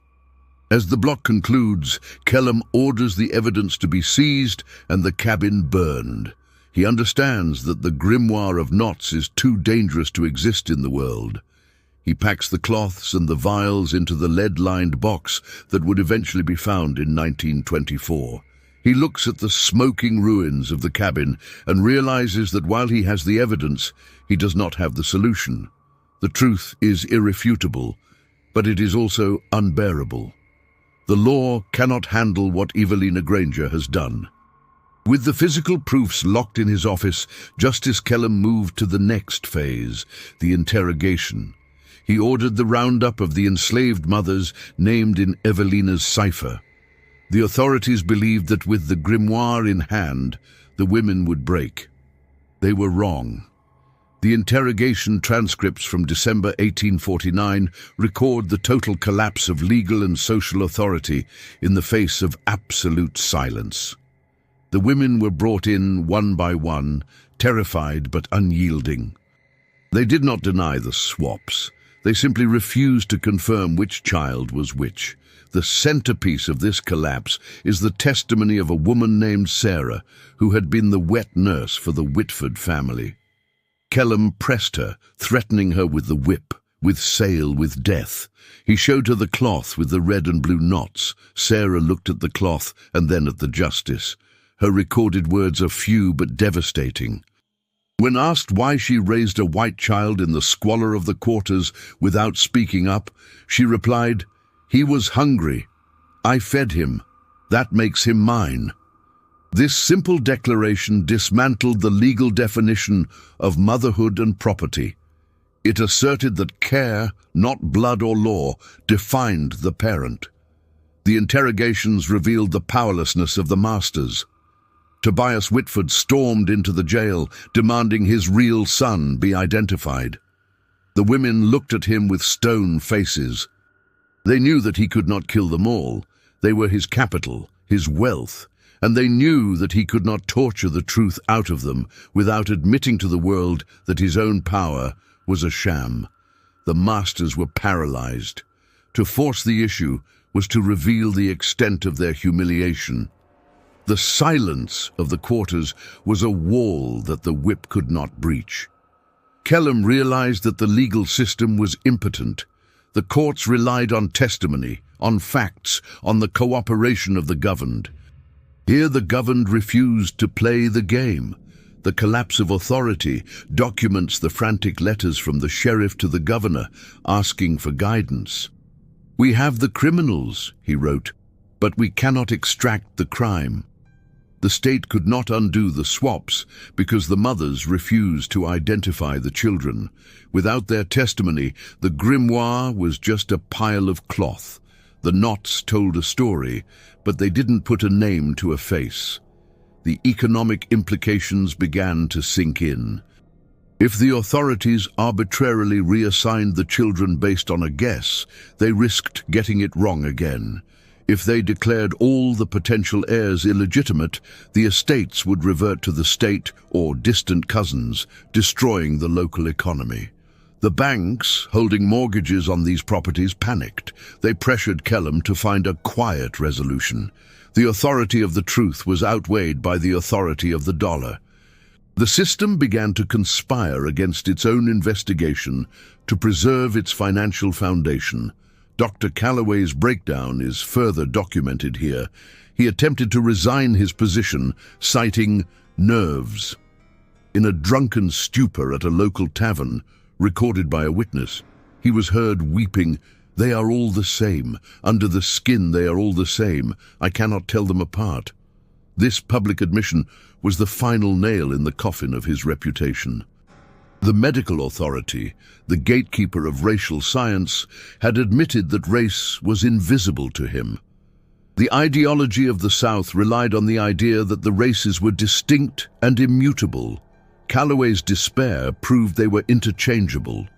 S1: As the block concludes, Kellam orders the evidence to be seized and the cabin burned. He understands that the grimoire of knots is too dangerous to exist in the world. He packs the cloths and the vials into the lead-lined box that would eventually be found in 1924. He looks at the smoking ruins of the cabin and realizes that while he has the evidence, he does not have the solution. The truth is irrefutable, but it is also unbearable. The law cannot handle what Evelina Granger has done. With the physical proofs locked in his office, Justice Kellam moved to the next phase, the interrogation. He ordered the roundup of the enslaved mothers named in Evelina's cipher. The authorities believed that with the grimoire in hand, the women would break. They were wrong. The interrogation transcripts from December 1849 record the total collapse of legal and social authority in the face of absolute silence. The women were brought in one by one, terrified but unyielding. They did not deny the swaps. They simply refused to confirm which child was which. The centerpiece of this collapse is the testimony of a woman named Sarah, who had been the wet nurse for the Whitford family. Kellam pressed her, threatening her with the whip, with Sale, with death. He showed her the cloth with the red and blue knots. Sarah looked at the cloth and then at the justice. Her recorded words are few but devastating. When asked why she raised a white child in the squalor of the quarters without speaking up, she replied, "He was hungry. I fed him. That makes him mine." This simple declaration dismantled the legal definition of motherhood and property. It asserted that care, not blood or law, defined the parent. The interrogations revealed the powerlessness of the masters. Tobias Whitford stormed into the jail, demanding his real son be identified. The women looked at him with stone faces. They knew that he could not kill them all. They were his capital, his wealth, and they knew that he could not torture the truth out of them without admitting to the world that his own power was a sham. The masters were paralyzed. To force the issue was to reveal the extent of their humiliation. The silence of the quarters was a wall that the whip could not breach. Kellum realized that the legal system was impotent. The courts relied on testimony, on facts, on the cooperation of the governed. Here the governed refused to play the game. The collapse of authority documents the frantic letters from the sheriff to the governor, asking for guidance. "We have the criminals," he wrote, "but we cannot extract the crime." The state could not undo the swaps because the mothers refused to identify the children. Without their testimony, the grimoire was just a pile of cloth. The knots told a story, but they didn't put a name to a face. The economic implications began to sink in. If the authorities arbitrarily reassigned the children based on a guess, they risked getting it wrong again. If they declared all the potential heirs illegitimate, the estates would revert to the state or distant cousins, destroying the local economy. The banks, holding mortgages on these properties, panicked. They pressured Kellum to find a quiet resolution. The authority of the truth was outweighed by the authority of the dollar. The system began to conspire against its own investigation to preserve its financial foundation. Dr. Calloway's breakdown is further documented here. He attempted to resign his position, citing nerves. In a drunken stupor at a local tavern, recorded by a witness, he was heard weeping, "They are all the same. Under the skin they are all the same. I cannot tell them apart." This public admission was the final nail in the coffin of his reputation. The medical authority, the gatekeeper of racial science, had admitted that race was invisible to him. The ideology of the South relied on the idea that the races were distinct and immutable. Calloway's despair proved they were interchangeable.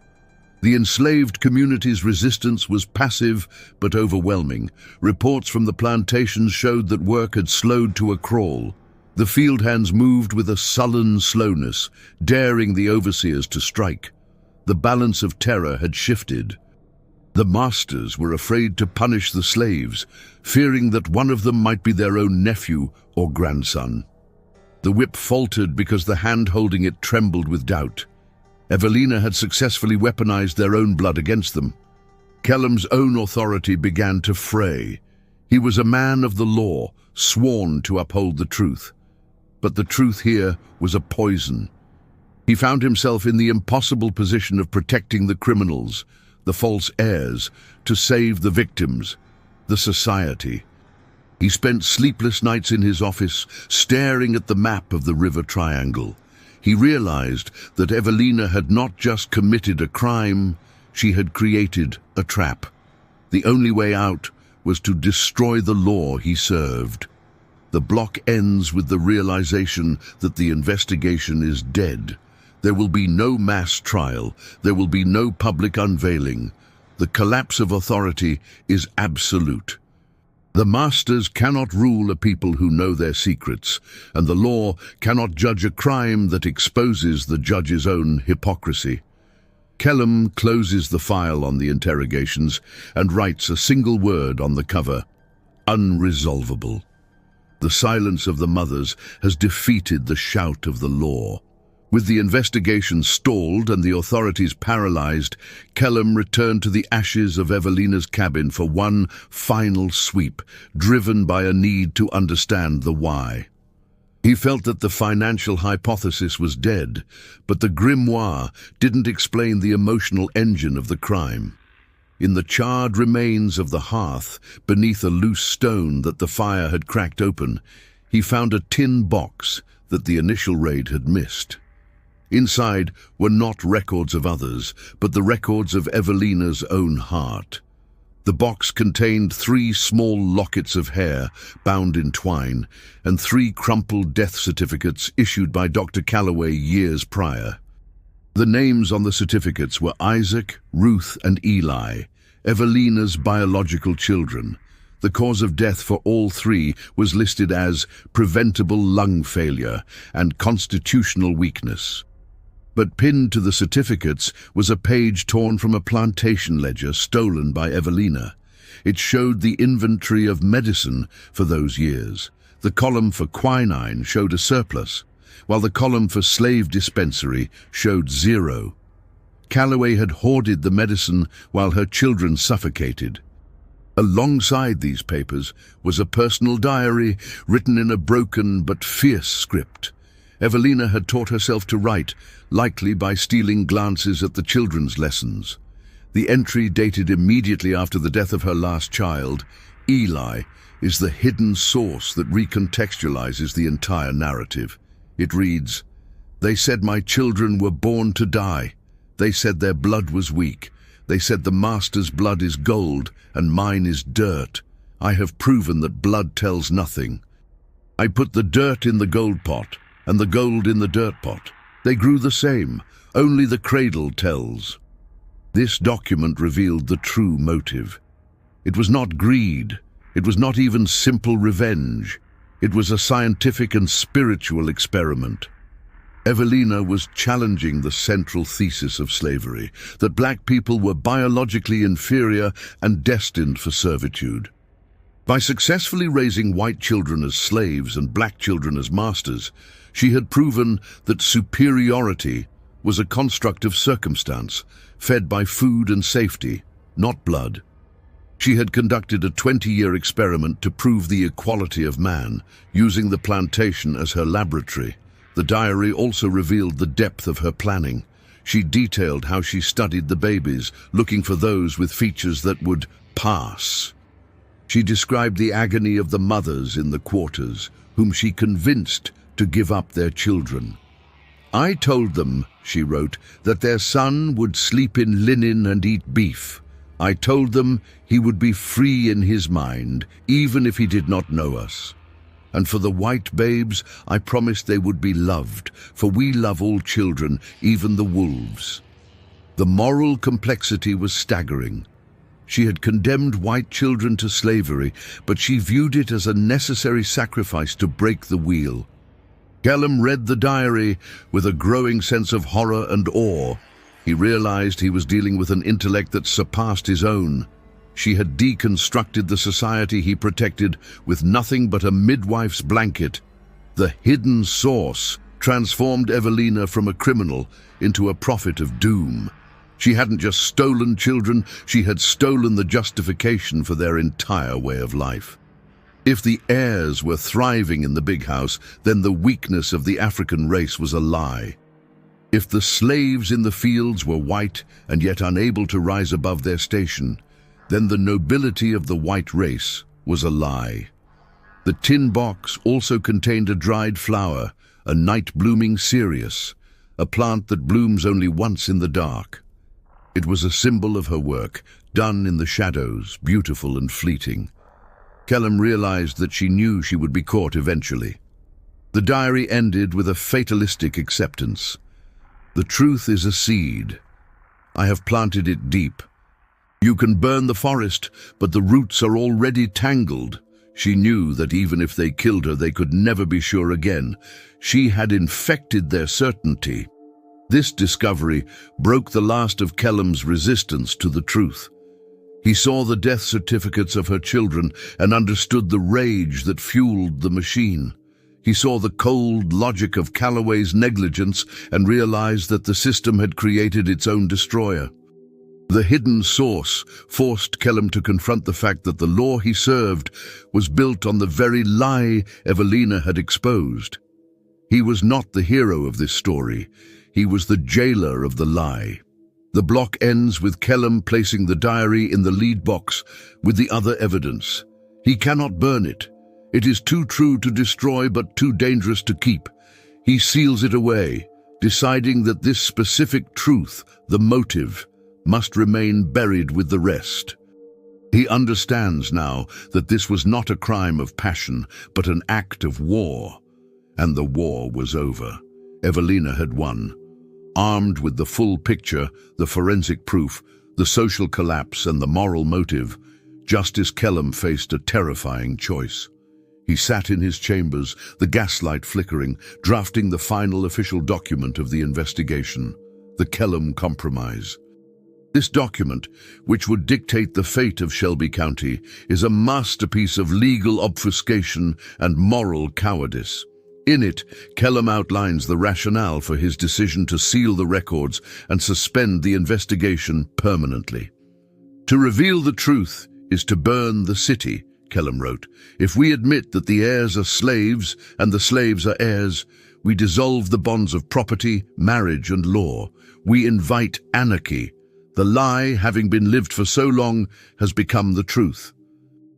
S1: The enslaved community's resistance was passive but overwhelming. Reports from the plantations showed that work had slowed to a crawl. The field hands moved with a sullen slowness, daring the overseers to strike. The balance of terror had shifted. The masters were afraid to punish the slaves, fearing that one of them might be their own nephew or grandson. The whip faltered because the hand holding it trembled with doubt. Evelina had successfully weaponized their own blood against them. Kellum's own authority began to fray. He was a man of the law, sworn to uphold the truth. But the truth here was a poison. He found himself in the impossible position of protecting the criminals, the false heirs, to save the victims, the society. He spent sleepless nights in his office, staring at the map of the River Triangle. He realized that Evelina had not just committed a crime, she had created a trap. The only way out was to destroy the law he served. The block ends with the realization that the investigation is dead. There will be no mass trial. There will be no public unveiling. The collapse of authority is absolute. The masters cannot rule a people who know their secrets, and the law cannot judge a crime that exposes the judge's own hypocrisy. Kellum closes the file on the interrogations and writes a single word on the cover: unresolvable. The silence of the mothers has defeated the shout of the law. With the investigation stalled and the authorities paralyzed, Kellum returned to the ashes of Evelina's cabin for one final sweep, driven by a need to understand the why. He felt that the financial hypothesis was dead, but the grimoire didn't explain the emotional engine of the crime. In the charred remains of the hearth, beneath a loose stone that the fire had cracked open, he found a tin box that the initial raid had missed. Inside were not records of others, but the records of Evelina's own heart. The box contained 3 small lockets of hair bound in twine and 3 crumpled death certificates issued by Dr. Calloway years prior. The names on the certificates were Isaac, Ruth, and Eli, Evelina's biological children. The cause of death for all 3 was listed as preventable lung failure and constitutional weakness. But pinned to the certificates was a page torn from a plantation ledger stolen by Evelina. It showed the inventory of medicine for those years. The column for quinine showed a surplus, while the column for slave dispensary showed 0. Calloway had hoarded the medicine while her children suffocated. Alongside these papers was a personal diary written in a broken but fierce script. Evelina had taught herself to write, likely by stealing glances at the children's lessons. The entry, dated immediately after the death of her last child, Eli, is the hidden source that recontextualizes the entire narrative. It reads, "They said my children were born to die. They said their blood was weak. They said the master's blood is gold and mine is dirt. I have proven that blood tells nothing. I put the dirt in the gold pot and the gold in the dirt pot. They grew the same, only the cradle tells." This document revealed the true motive. It was not greed. It was not even simple revenge. It was a scientific and spiritual experiment. Evelina was challenging the central thesis of slavery, that black people were biologically inferior and destined for servitude. By successfully raising white children as slaves and black children as masters, she had proven that superiority was a construct of circumstance, fed by food and safety, not blood. She had conducted a 20-year experiment to prove the equality of man, using the plantation as her laboratory. The diary also revealed the depth of her planning. She detailed how she studied the babies, looking for those with features that would pass. She described the agony of the mothers in the quarters, whom she convinced to give up their children. "I told them," she wrote, "that their son would sleep in linen and eat beef. I told them he would be free in his mind, even if he did not know us. And for the white babes, I promised they would be loved, for we love all children, even the wolves." The moral complexity was staggering. She had condemned white children to slavery, but she viewed it as a necessary sacrifice to break the wheel. Kellum read the diary with a growing sense of horror and awe. He realized he was dealing with an intellect that surpassed his own. She had deconstructed the society he protected with nothing but a midwife's blanket. The hidden source transformed Evelina from a criminal into a prophet of doom. She hadn't just stolen children, she had stolen the justification for their entire way of life. If the heirs were thriving in the big house, then the weakness of the African race was a lie. If the slaves in the fields were white and yet unable to rise above their station, then the nobility of the white race was a lie. The tin box also contained a dried flower, a night-blooming cereus, a plant that blooms only once in the dark. It was a symbol of her work, done in the shadows, beautiful and fleeting. Kellum realized that she knew she would be caught eventually. The diary ended with a fatalistic acceptance. "The truth is a seed. I have planted it deep. You can burn the forest, but the roots are already tangled." She knew that even if they killed her, they could never be sure again. She had infected their certainty. This discovery broke the last of Kellum's resistance to the truth. He saw the death certificates of her children and understood the rage that fueled the machine. He saw the cold logic of Calloway's negligence and realized that the system had created its own destroyer. The hidden source forced Kellum to confront the fact that the law he served was built on the very lie Evelina had exposed. He was not the hero of this story. He was the jailer of the lie. The block ends with Kellum placing the diary in the lead box with the other evidence. He cannot burn it. It is too true to destroy but too dangerous to keep. He seals it away, deciding that this specific truth, the motive, must remain buried with the rest. He understands now that this was not a crime of passion, but an act of war. And the war was over. Evelina had won. Armed with the full picture, the forensic proof, the social collapse and the moral motive, Justice Kellum faced a terrifying choice. He sat in his chambers, the gaslight flickering, drafting the final official document of the investigation, the Kellum Compromise. This document, which would dictate the fate of Shelby County, is a masterpiece of legal obfuscation and moral cowardice. In it, Kellum outlines the rationale for his decision to seal the records and suspend the investigation permanently. To reveal the truth is to burn the city, Kellum wrote. If we admit that the heirs are slaves and the slaves are heirs, we dissolve the bonds of property, marriage, and law. We invite anarchy. The lie, having been lived for so long, has become the truth.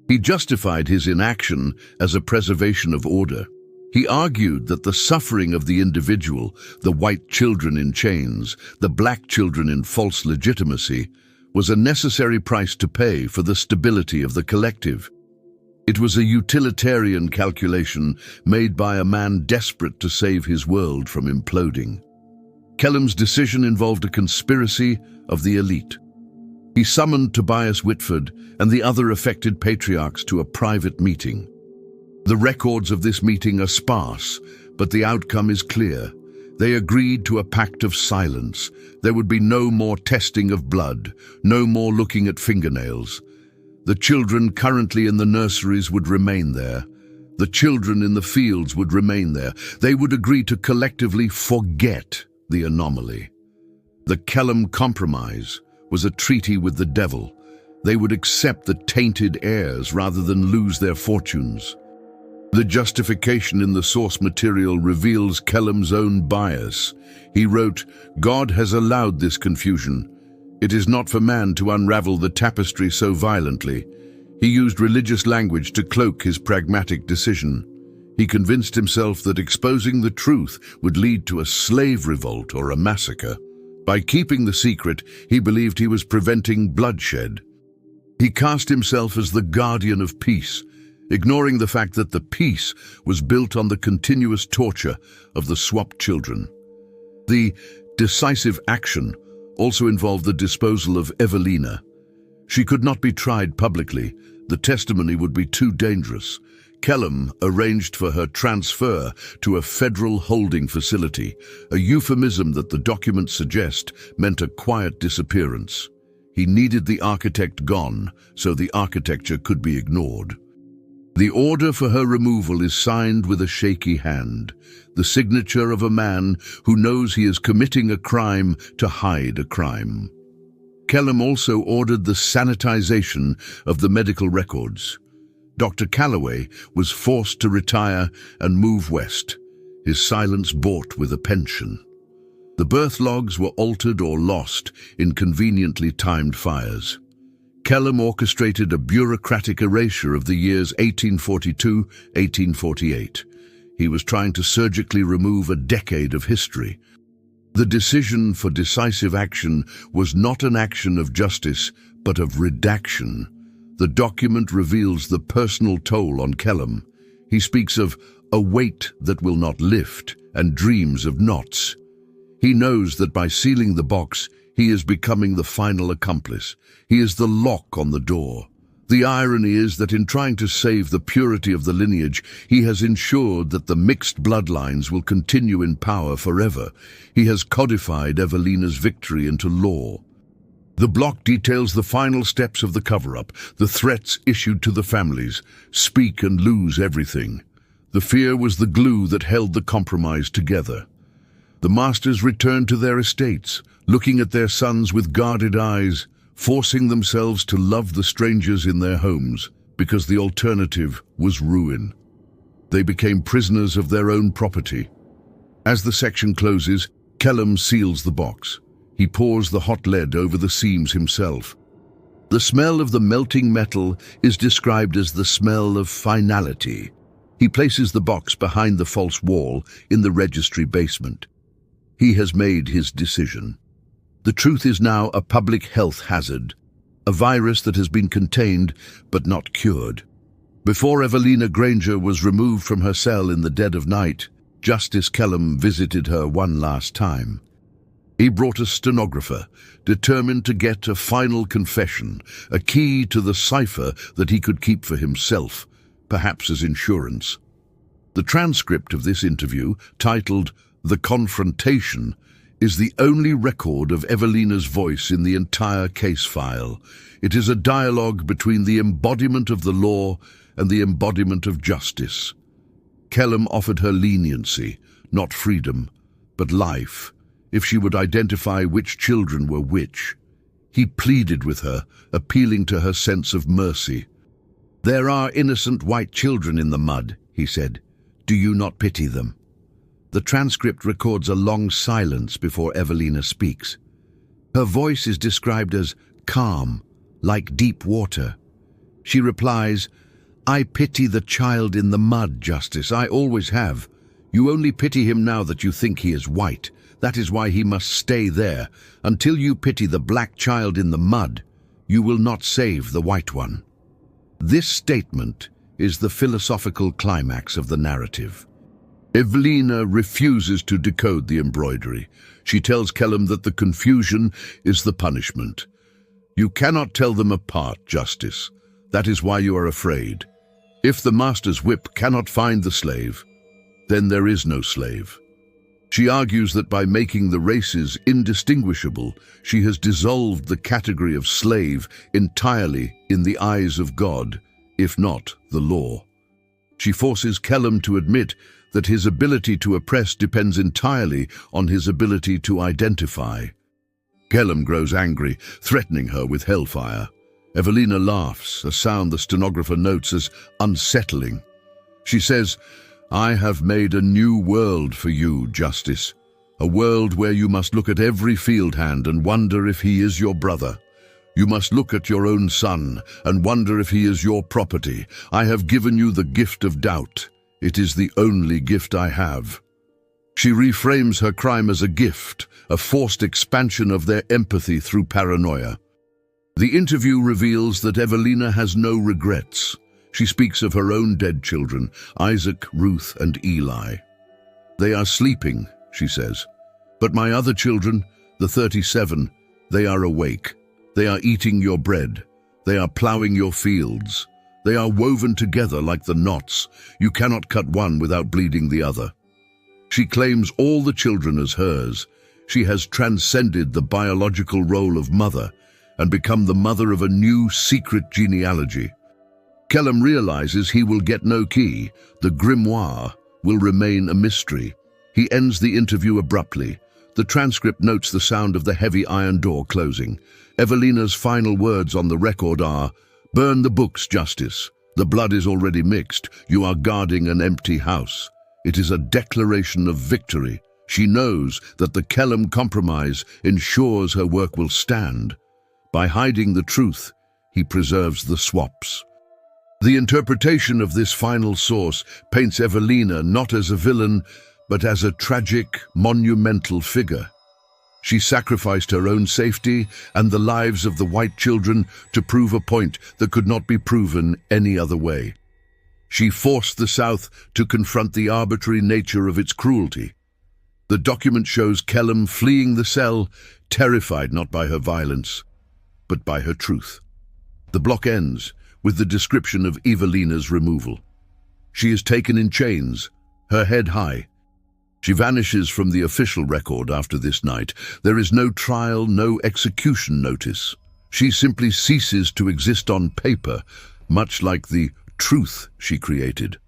S1: He justified his inaction as a preservation of order. He argued that the suffering of the individual, the white children in chains, the black children in false legitimacy, was a necessary price to pay for the stability of the collective. It was a utilitarian calculation made by a man desperate to save his world from imploding. Kellum's decision involved a conspiracy of the elite. He summoned Tobias Whitford and the other affected patriarchs to a private meeting. The records of this meeting are sparse, but the outcome is clear. They agreed to a pact of silence. There would be no more testing of blood, no more looking at fingernails. The children currently in the nurseries would remain there. The children in the fields would remain there. They would agree to collectively forget the anomaly. The Kellum Compromise was a treaty with the devil. They would accept the tainted heirs rather than lose their fortunes. The justification in the source material reveals Kellum's own bias. He wrote, "God has allowed this confusion. It is not for man to unravel the tapestry so violently." He used religious language to cloak his pragmatic decision. He convinced himself that exposing the truth would lead to a slave revolt or a massacre. By keeping the secret, he believed he was preventing bloodshed. He cast himself as the guardian of peace, ignoring the fact that the peace was built on the continuous torture of the swapped children. The decisive action also involved the disposal of Evelina. She could not be tried publicly. The testimony would be too dangerous. Kellum arranged for her transfer to a federal holding facility, a euphemism that the documents suggest meant a quiet disappearance. He needed the architect gone, so the architecture could be ignored. The order for her removal is signed with a shaky hand, the signature of a man who knows he is committing a crime to hide a crime. Kellum also ordered the sanitization of the medical records. Dr. Calloway was forced to retire and move west, his silence bought with a pension. The birth logs were altered or lost in conveniently timed fires. Kellum orchestrated a bureaucratic erasure of the years 1842-1848. He was trying to surgically remove a decade of history. The decision for decisive action was not an action of justice, but of redaction. The document reveals the personal toll on Kellum. He speaks of a weight that will not lift and dreams of knots. He knows that by sealing the box, he is becoming the final accomplice. He is the lock on the door. The irony is that in trying to save the purity of the lineage, he has ensured that the mixed bloodlines will continue in power forever. He has codified Evelina's victory into law. The block details the final steps of the cover-up, the threats issued to the families: speak and lose everything. The fear was the glue that held the compromise together. The masters returned to their estates, looking at their sons with guarded eyes, forcing themselves to love the strangers in their homes, because the alternative was ruin. They became prisoners of their own property. As the section closes, Kellum seals the box. He pours the hot lead over the seams himself. The smell of the melting metal is described as the smell of finality. He places the box behind the false wall in the registry basement. He has made his decision. The truth is now a public health hazard, a virus that has been contained but not cured. Before Evelina Granger was removed from her cell in the dead of night, Justice Kellam visited her one last time. He brought a stenographer, determined to get a final confession, a key to the cipher that he could keep for himself, perhaps as insurance. The transcript of this interview, titled "The Confrontation," is the only record of Evelina's voice in the entire case file. It is a dialogue between the embodiment of the law and the embodiment of justice. Kellam offered her leniency, not freedom, but life, if she would identify which children were which. He pleaded with her, appealing to her sense of mercy. "There are innocent white children in the mud," he said. "Do you not pity them?" The transcript records a long silence before Evelina speaks. Her voice is described as calm, like deep water. She replies, "I pity the child in the mud, Justice. I always have. You only pity him now that you think he is white. That is why he must stay there. Until you pity the black child in the mud, you will not save the white one." This statement is the philosophical climax of the narrative. Evelina refuses to decode the embroidery. She tells Kellam that the confusion is the punishment. "You cannot tell them apart, Justice. That is why you are afraid. If the master's whip cannot find the slave, then there is no slave." She argues that by making the races indistinguishable, she has dissolved the category of slave entirely in the eyes of God, if not the law. She forces Kellam to admit that his ability to oppress depends entirely on his ability to identify. Kellam grows angry, threatening her with hellfire. Evelina laughs, a sound the stenographer notes as unsettling. She says, "I have made a new world for you, Justice. A world where you must look at every field hand and wonder if he is your brother. You must look at your own son and wonder if he is your property. I have given you the gift of doubt. It is the only gift I have." She reframes her crime as a gift, a forced expansion of their empathy through paranoia. The interview reveals that Evelina has no regrets. She speaks of her own dead children, Isaac, Ruth, and Eli. "They are sleeping," she says. "But my other children, the 37, they are awake. They are eating your bread. They are plowing your fields. They are woven together like the knots. You cannot cut one without bleeding the other." She claims all the children as hers. She has transcended the biological role of mother and become the mother of a new secret genealogy. Kellam realizes he will get no key. The grimoire will remain a mystery. He ends the interview abruptly. The transcript notes the sound of the heavy iron door closing. Evelina's final words on the record are, "Burn the books, Justice. The blood is already mixed. You are guarding an empty house." It is a declaration of victory. She knows that the Kellam compromise ensures her work will stand. By hiding the truth, he preserves the swaps. The interpretation of this final source paints Evelina not as a villain, but as a tragic, monumental figure. She sacrificed her own safety and the lives of the white children to prove a point that could not be proven any other way. She forced the South to confront the arbitrary nature of its cruelty. The document shows Kellam fleeing the cell, terrified not by her violence, but by her truth. The block ends with the description of Evelina's removal. She is taken in chains, her head high. She vanishes from the official record after this night. There is no trial, no execution notice. She simply ceases to exist on paper, much like the truth she created.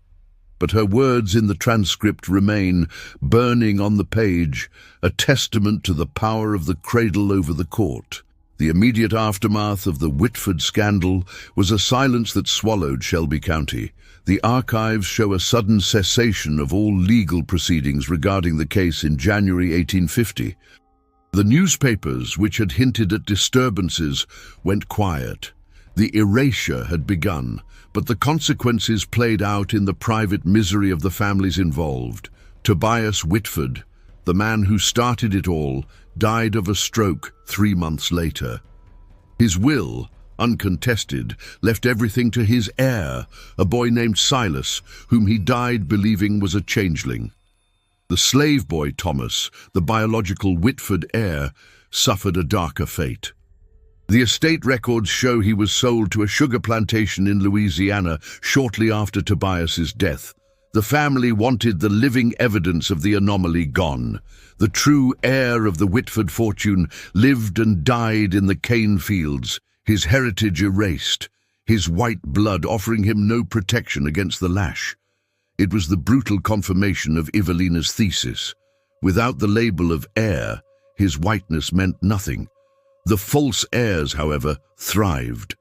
S1: But her words in the transcript remain, burning on the page, a testament to the power of the cradle over the court. The immediate aftermath of the Whitford scandal was a silence that swallowed Shelby County. The archives show a sudden cessation of all legal proceedings regarding the case in January 1850. The newspapers, which had hinted at disturbances, went quiet. The erasure had begun, but the consequences played out in the private misery of the families involved. Tobias Whitford, The man who started it all died of a stroke 3 months later. His will, uncontested, left everything to his heir, a boy named Silas, whom he died believing was a changeling. The slave boy Thomas, the biological Whitford heir, suffered a darker fate. The estate records show he was sold to a sugar plantation in Louisiana shortly after Tobias's death. The family wanted the living evidence of the anomaly gone. The true heir of the Whitford fortune lived and died in the cane fields, his heritage erased, his white blood offering him no protection against the lash. It was the brutal confirmation of Evelina's thesis. Without the label of heir, his whiteness meant nothing. The false heirs, however, thrived.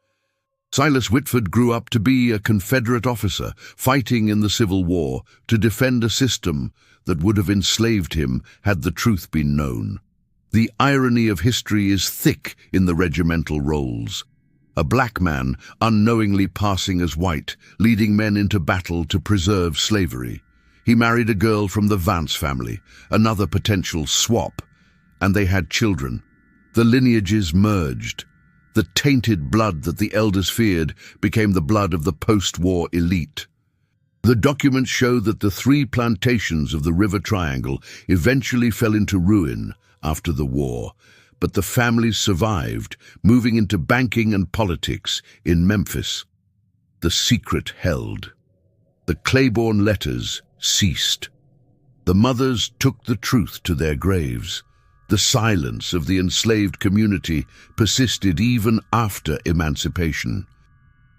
S1: Silas Whitford grew up to be a Confederate officer, fighting in the Civil War to defend a system that would have enslaved him had the truth been known. The irony of history is thick in the regimental rolls. A black man unknowingly passing as white, leading men into battle to preserve slavery. He married a girl from the Vance family, another potential swap, and they had children. The lineages merged. The tainted blood that the elders feared became the blood of the post-war elite. The documents show that the 3 plantations of the River Triangle eventually fell into ruin after the war, but the families survived, moving into banking and politics in Memphis. The secret held. The Claiborne letters ceased. The mothers took the truth to their graves. The silence of the enslaved community persisted even after emancipation.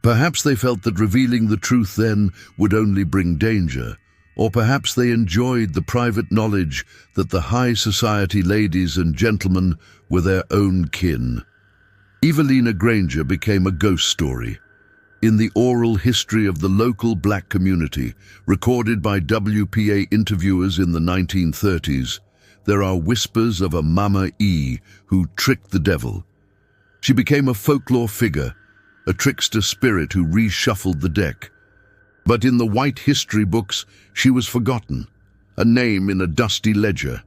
S1: Perhaps they felt that revealing the truth then would only bring danger, or perhaps they enjoyed the private knowledge that the high society ladies and gentlemen were their own kin. Evelina Granger became a ghost story. In the oral history of the local black community, recorded by WPA interviewers in the 1930s, there are whispers of a Mama E who tricked the devil. She became a folklore figure, a trickster spirit who reshuffled the deck. But in the white history books, she was forgotten, a name in a dusty ledger.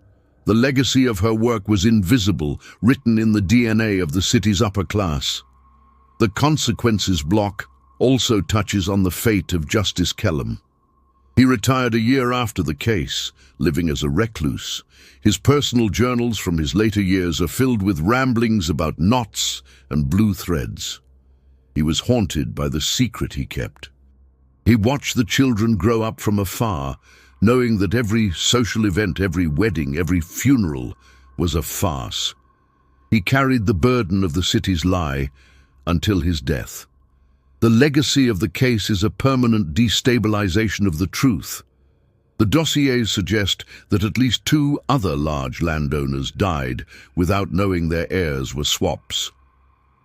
S1: The legacy of her work was invisible, written in the DNA of the city's upper class. The Consequences block also touches on the fate of Justice Kellum. He retired a year after the case, living as a recluse. His personal journals from his later years are filled with ramblings about knots and blue threads. He was haunted by the secret he kept. He watched the children grow up from afar, knowing that every social event, every wedding, every funeral was a farce. He carried the burden of the city's lie until his death. The legacy of the case is a permanent destabilization of the truth. The dossiers suggest that at least 2 other large landowners died without knowing their heirs were swaps.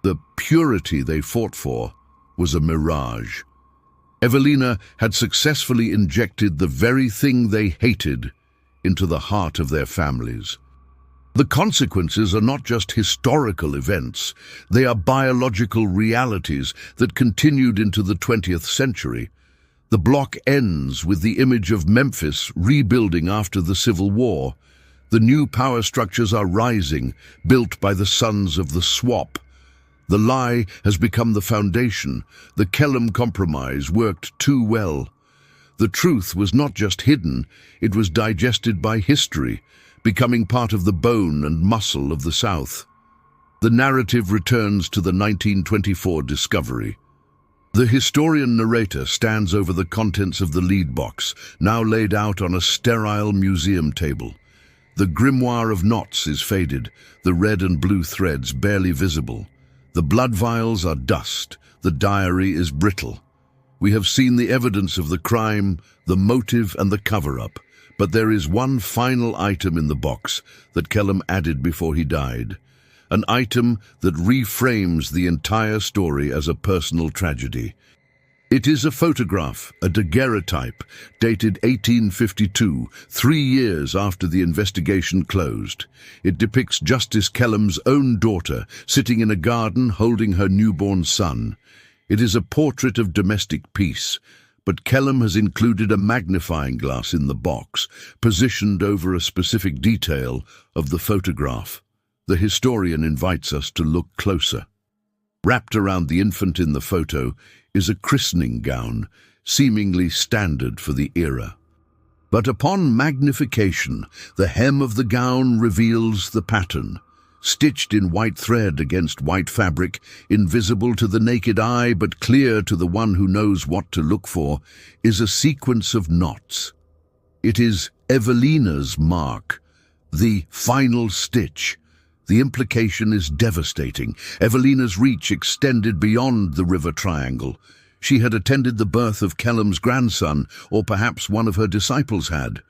S1: The purity they fought for was a mirage. Evelina had successfully injected the very thing they hated into the heart of their families. The consequences are not just historical events, they are biological realities that continued into the 20th century. The block ends with the image of Memphis rebuilding after the Civil War. The new power structures are rising, built by the sons of the swap. The lie has become the foundation. The Kellum Compromise worked too well. The truth was not just hidden, it was digested by history, becoming part of the bone and muscle of the South. The narrative returns to the 1924 discovery. The historian narrator stands over the contents of the lead box, now laid out on a sterile museum table. The grimoire of knots is faded, the red and blue threads barely visible. The blood vials are dust, the diary is brittle. We have seen the evidence of the crime, the motive and the cover-up, but there is one final item in the box that Kellum added before he died. An item that reframes the entire story as a personal tragedy. It is a photograph, a daguerreotype, dated 1852, 3 years after the investigation closed. It depicts Justice Kellum's own daughter sitting in a garden holding her newborn son. It is a portrait of domestic peace, but Kellum has included a magnifying glass in the box, positioned over a specific detail of the photograph. The historian invites us to look closer. Wrapped around the infant in the photo is a christening gown, seemingly standard for the era. But upon magnification, the hem of the gown reveals the pattern. Stitched in white thread against white fabric, invisible to the naked eye but clear to the one who knows what to look for, is a sequence of knots. It is Evelina's mark, the final stitch. The implication is devastating. Evelina's reach extended beyond the river triangle. She had attended the birth of Kellum's grandson, or perhaps one of her disciples had.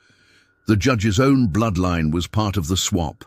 S1: The judge's own bloodline was part of the swap.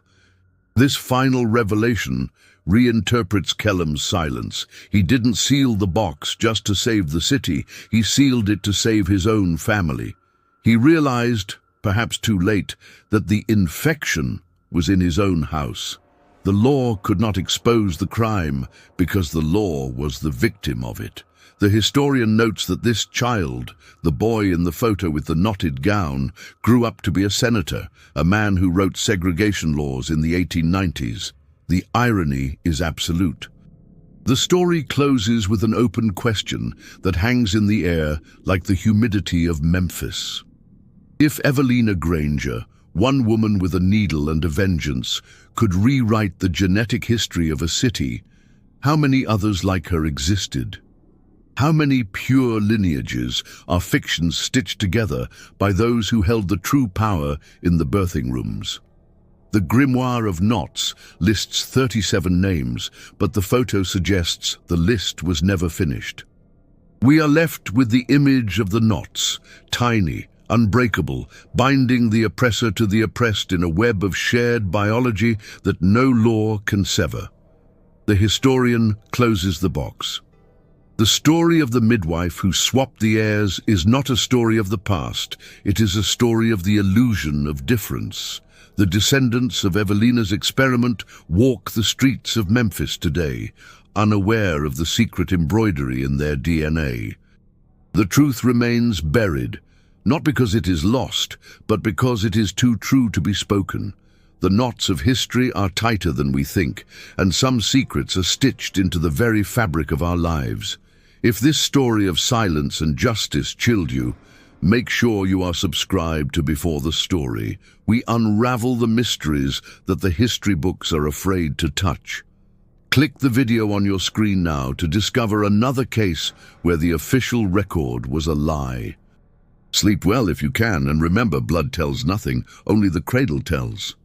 S1: This final revelation reinterprets Kellum's silence. He didn't seal the box just to save the city. He sealed it to save his own family. He realized, perhaps too late, that the infection was in his own house. The law could not expose the crime because the law was the victim of it. The historian notes that this child, the boy in the photo with the knotted gown, grew up to be a senator, a man who wrote segregation laws in the 1890s. The irony is absolute. The story closes with an open question that hangs in the air like the humidity of Memphis. If Evelina Granger, one woman with a needle and a vengeance, could rewrite the genetic history of a city, how many others like her existed? How many pure lineages are fictions stitched together by those who held the true power in the birthing rooms? The Grimoire of Knots lists 37 names, but the photo suggests the list was never finished. We are left with the image of the knots, tiny, unbreakable, binding the oppressor to the oppressed in a web of shared biology that no law can sever. The historian closes the box. The story of the midwife who swapped the heirs is not a story of the past. It is a story of the illusion of difference. The descendants of Evelina's experiment walk the streets of Memphis today, unaware of the secret embroidery in their DNA. The truth remains buried, not because it is lost, but because it is too true to be spoken. The knots of history are tighter than we think, and some secrets are stitched into the very fabric of our lives. If this story of silence and justice chilled you, make sure you are subscribed to Before the Story. We unravel the mysteries that the history books are afraid to touch. Click the video on your screen now to discover another case where the official record was a lie. Sleep well if you can, and remember, blood tells nothing, only the cradle tells.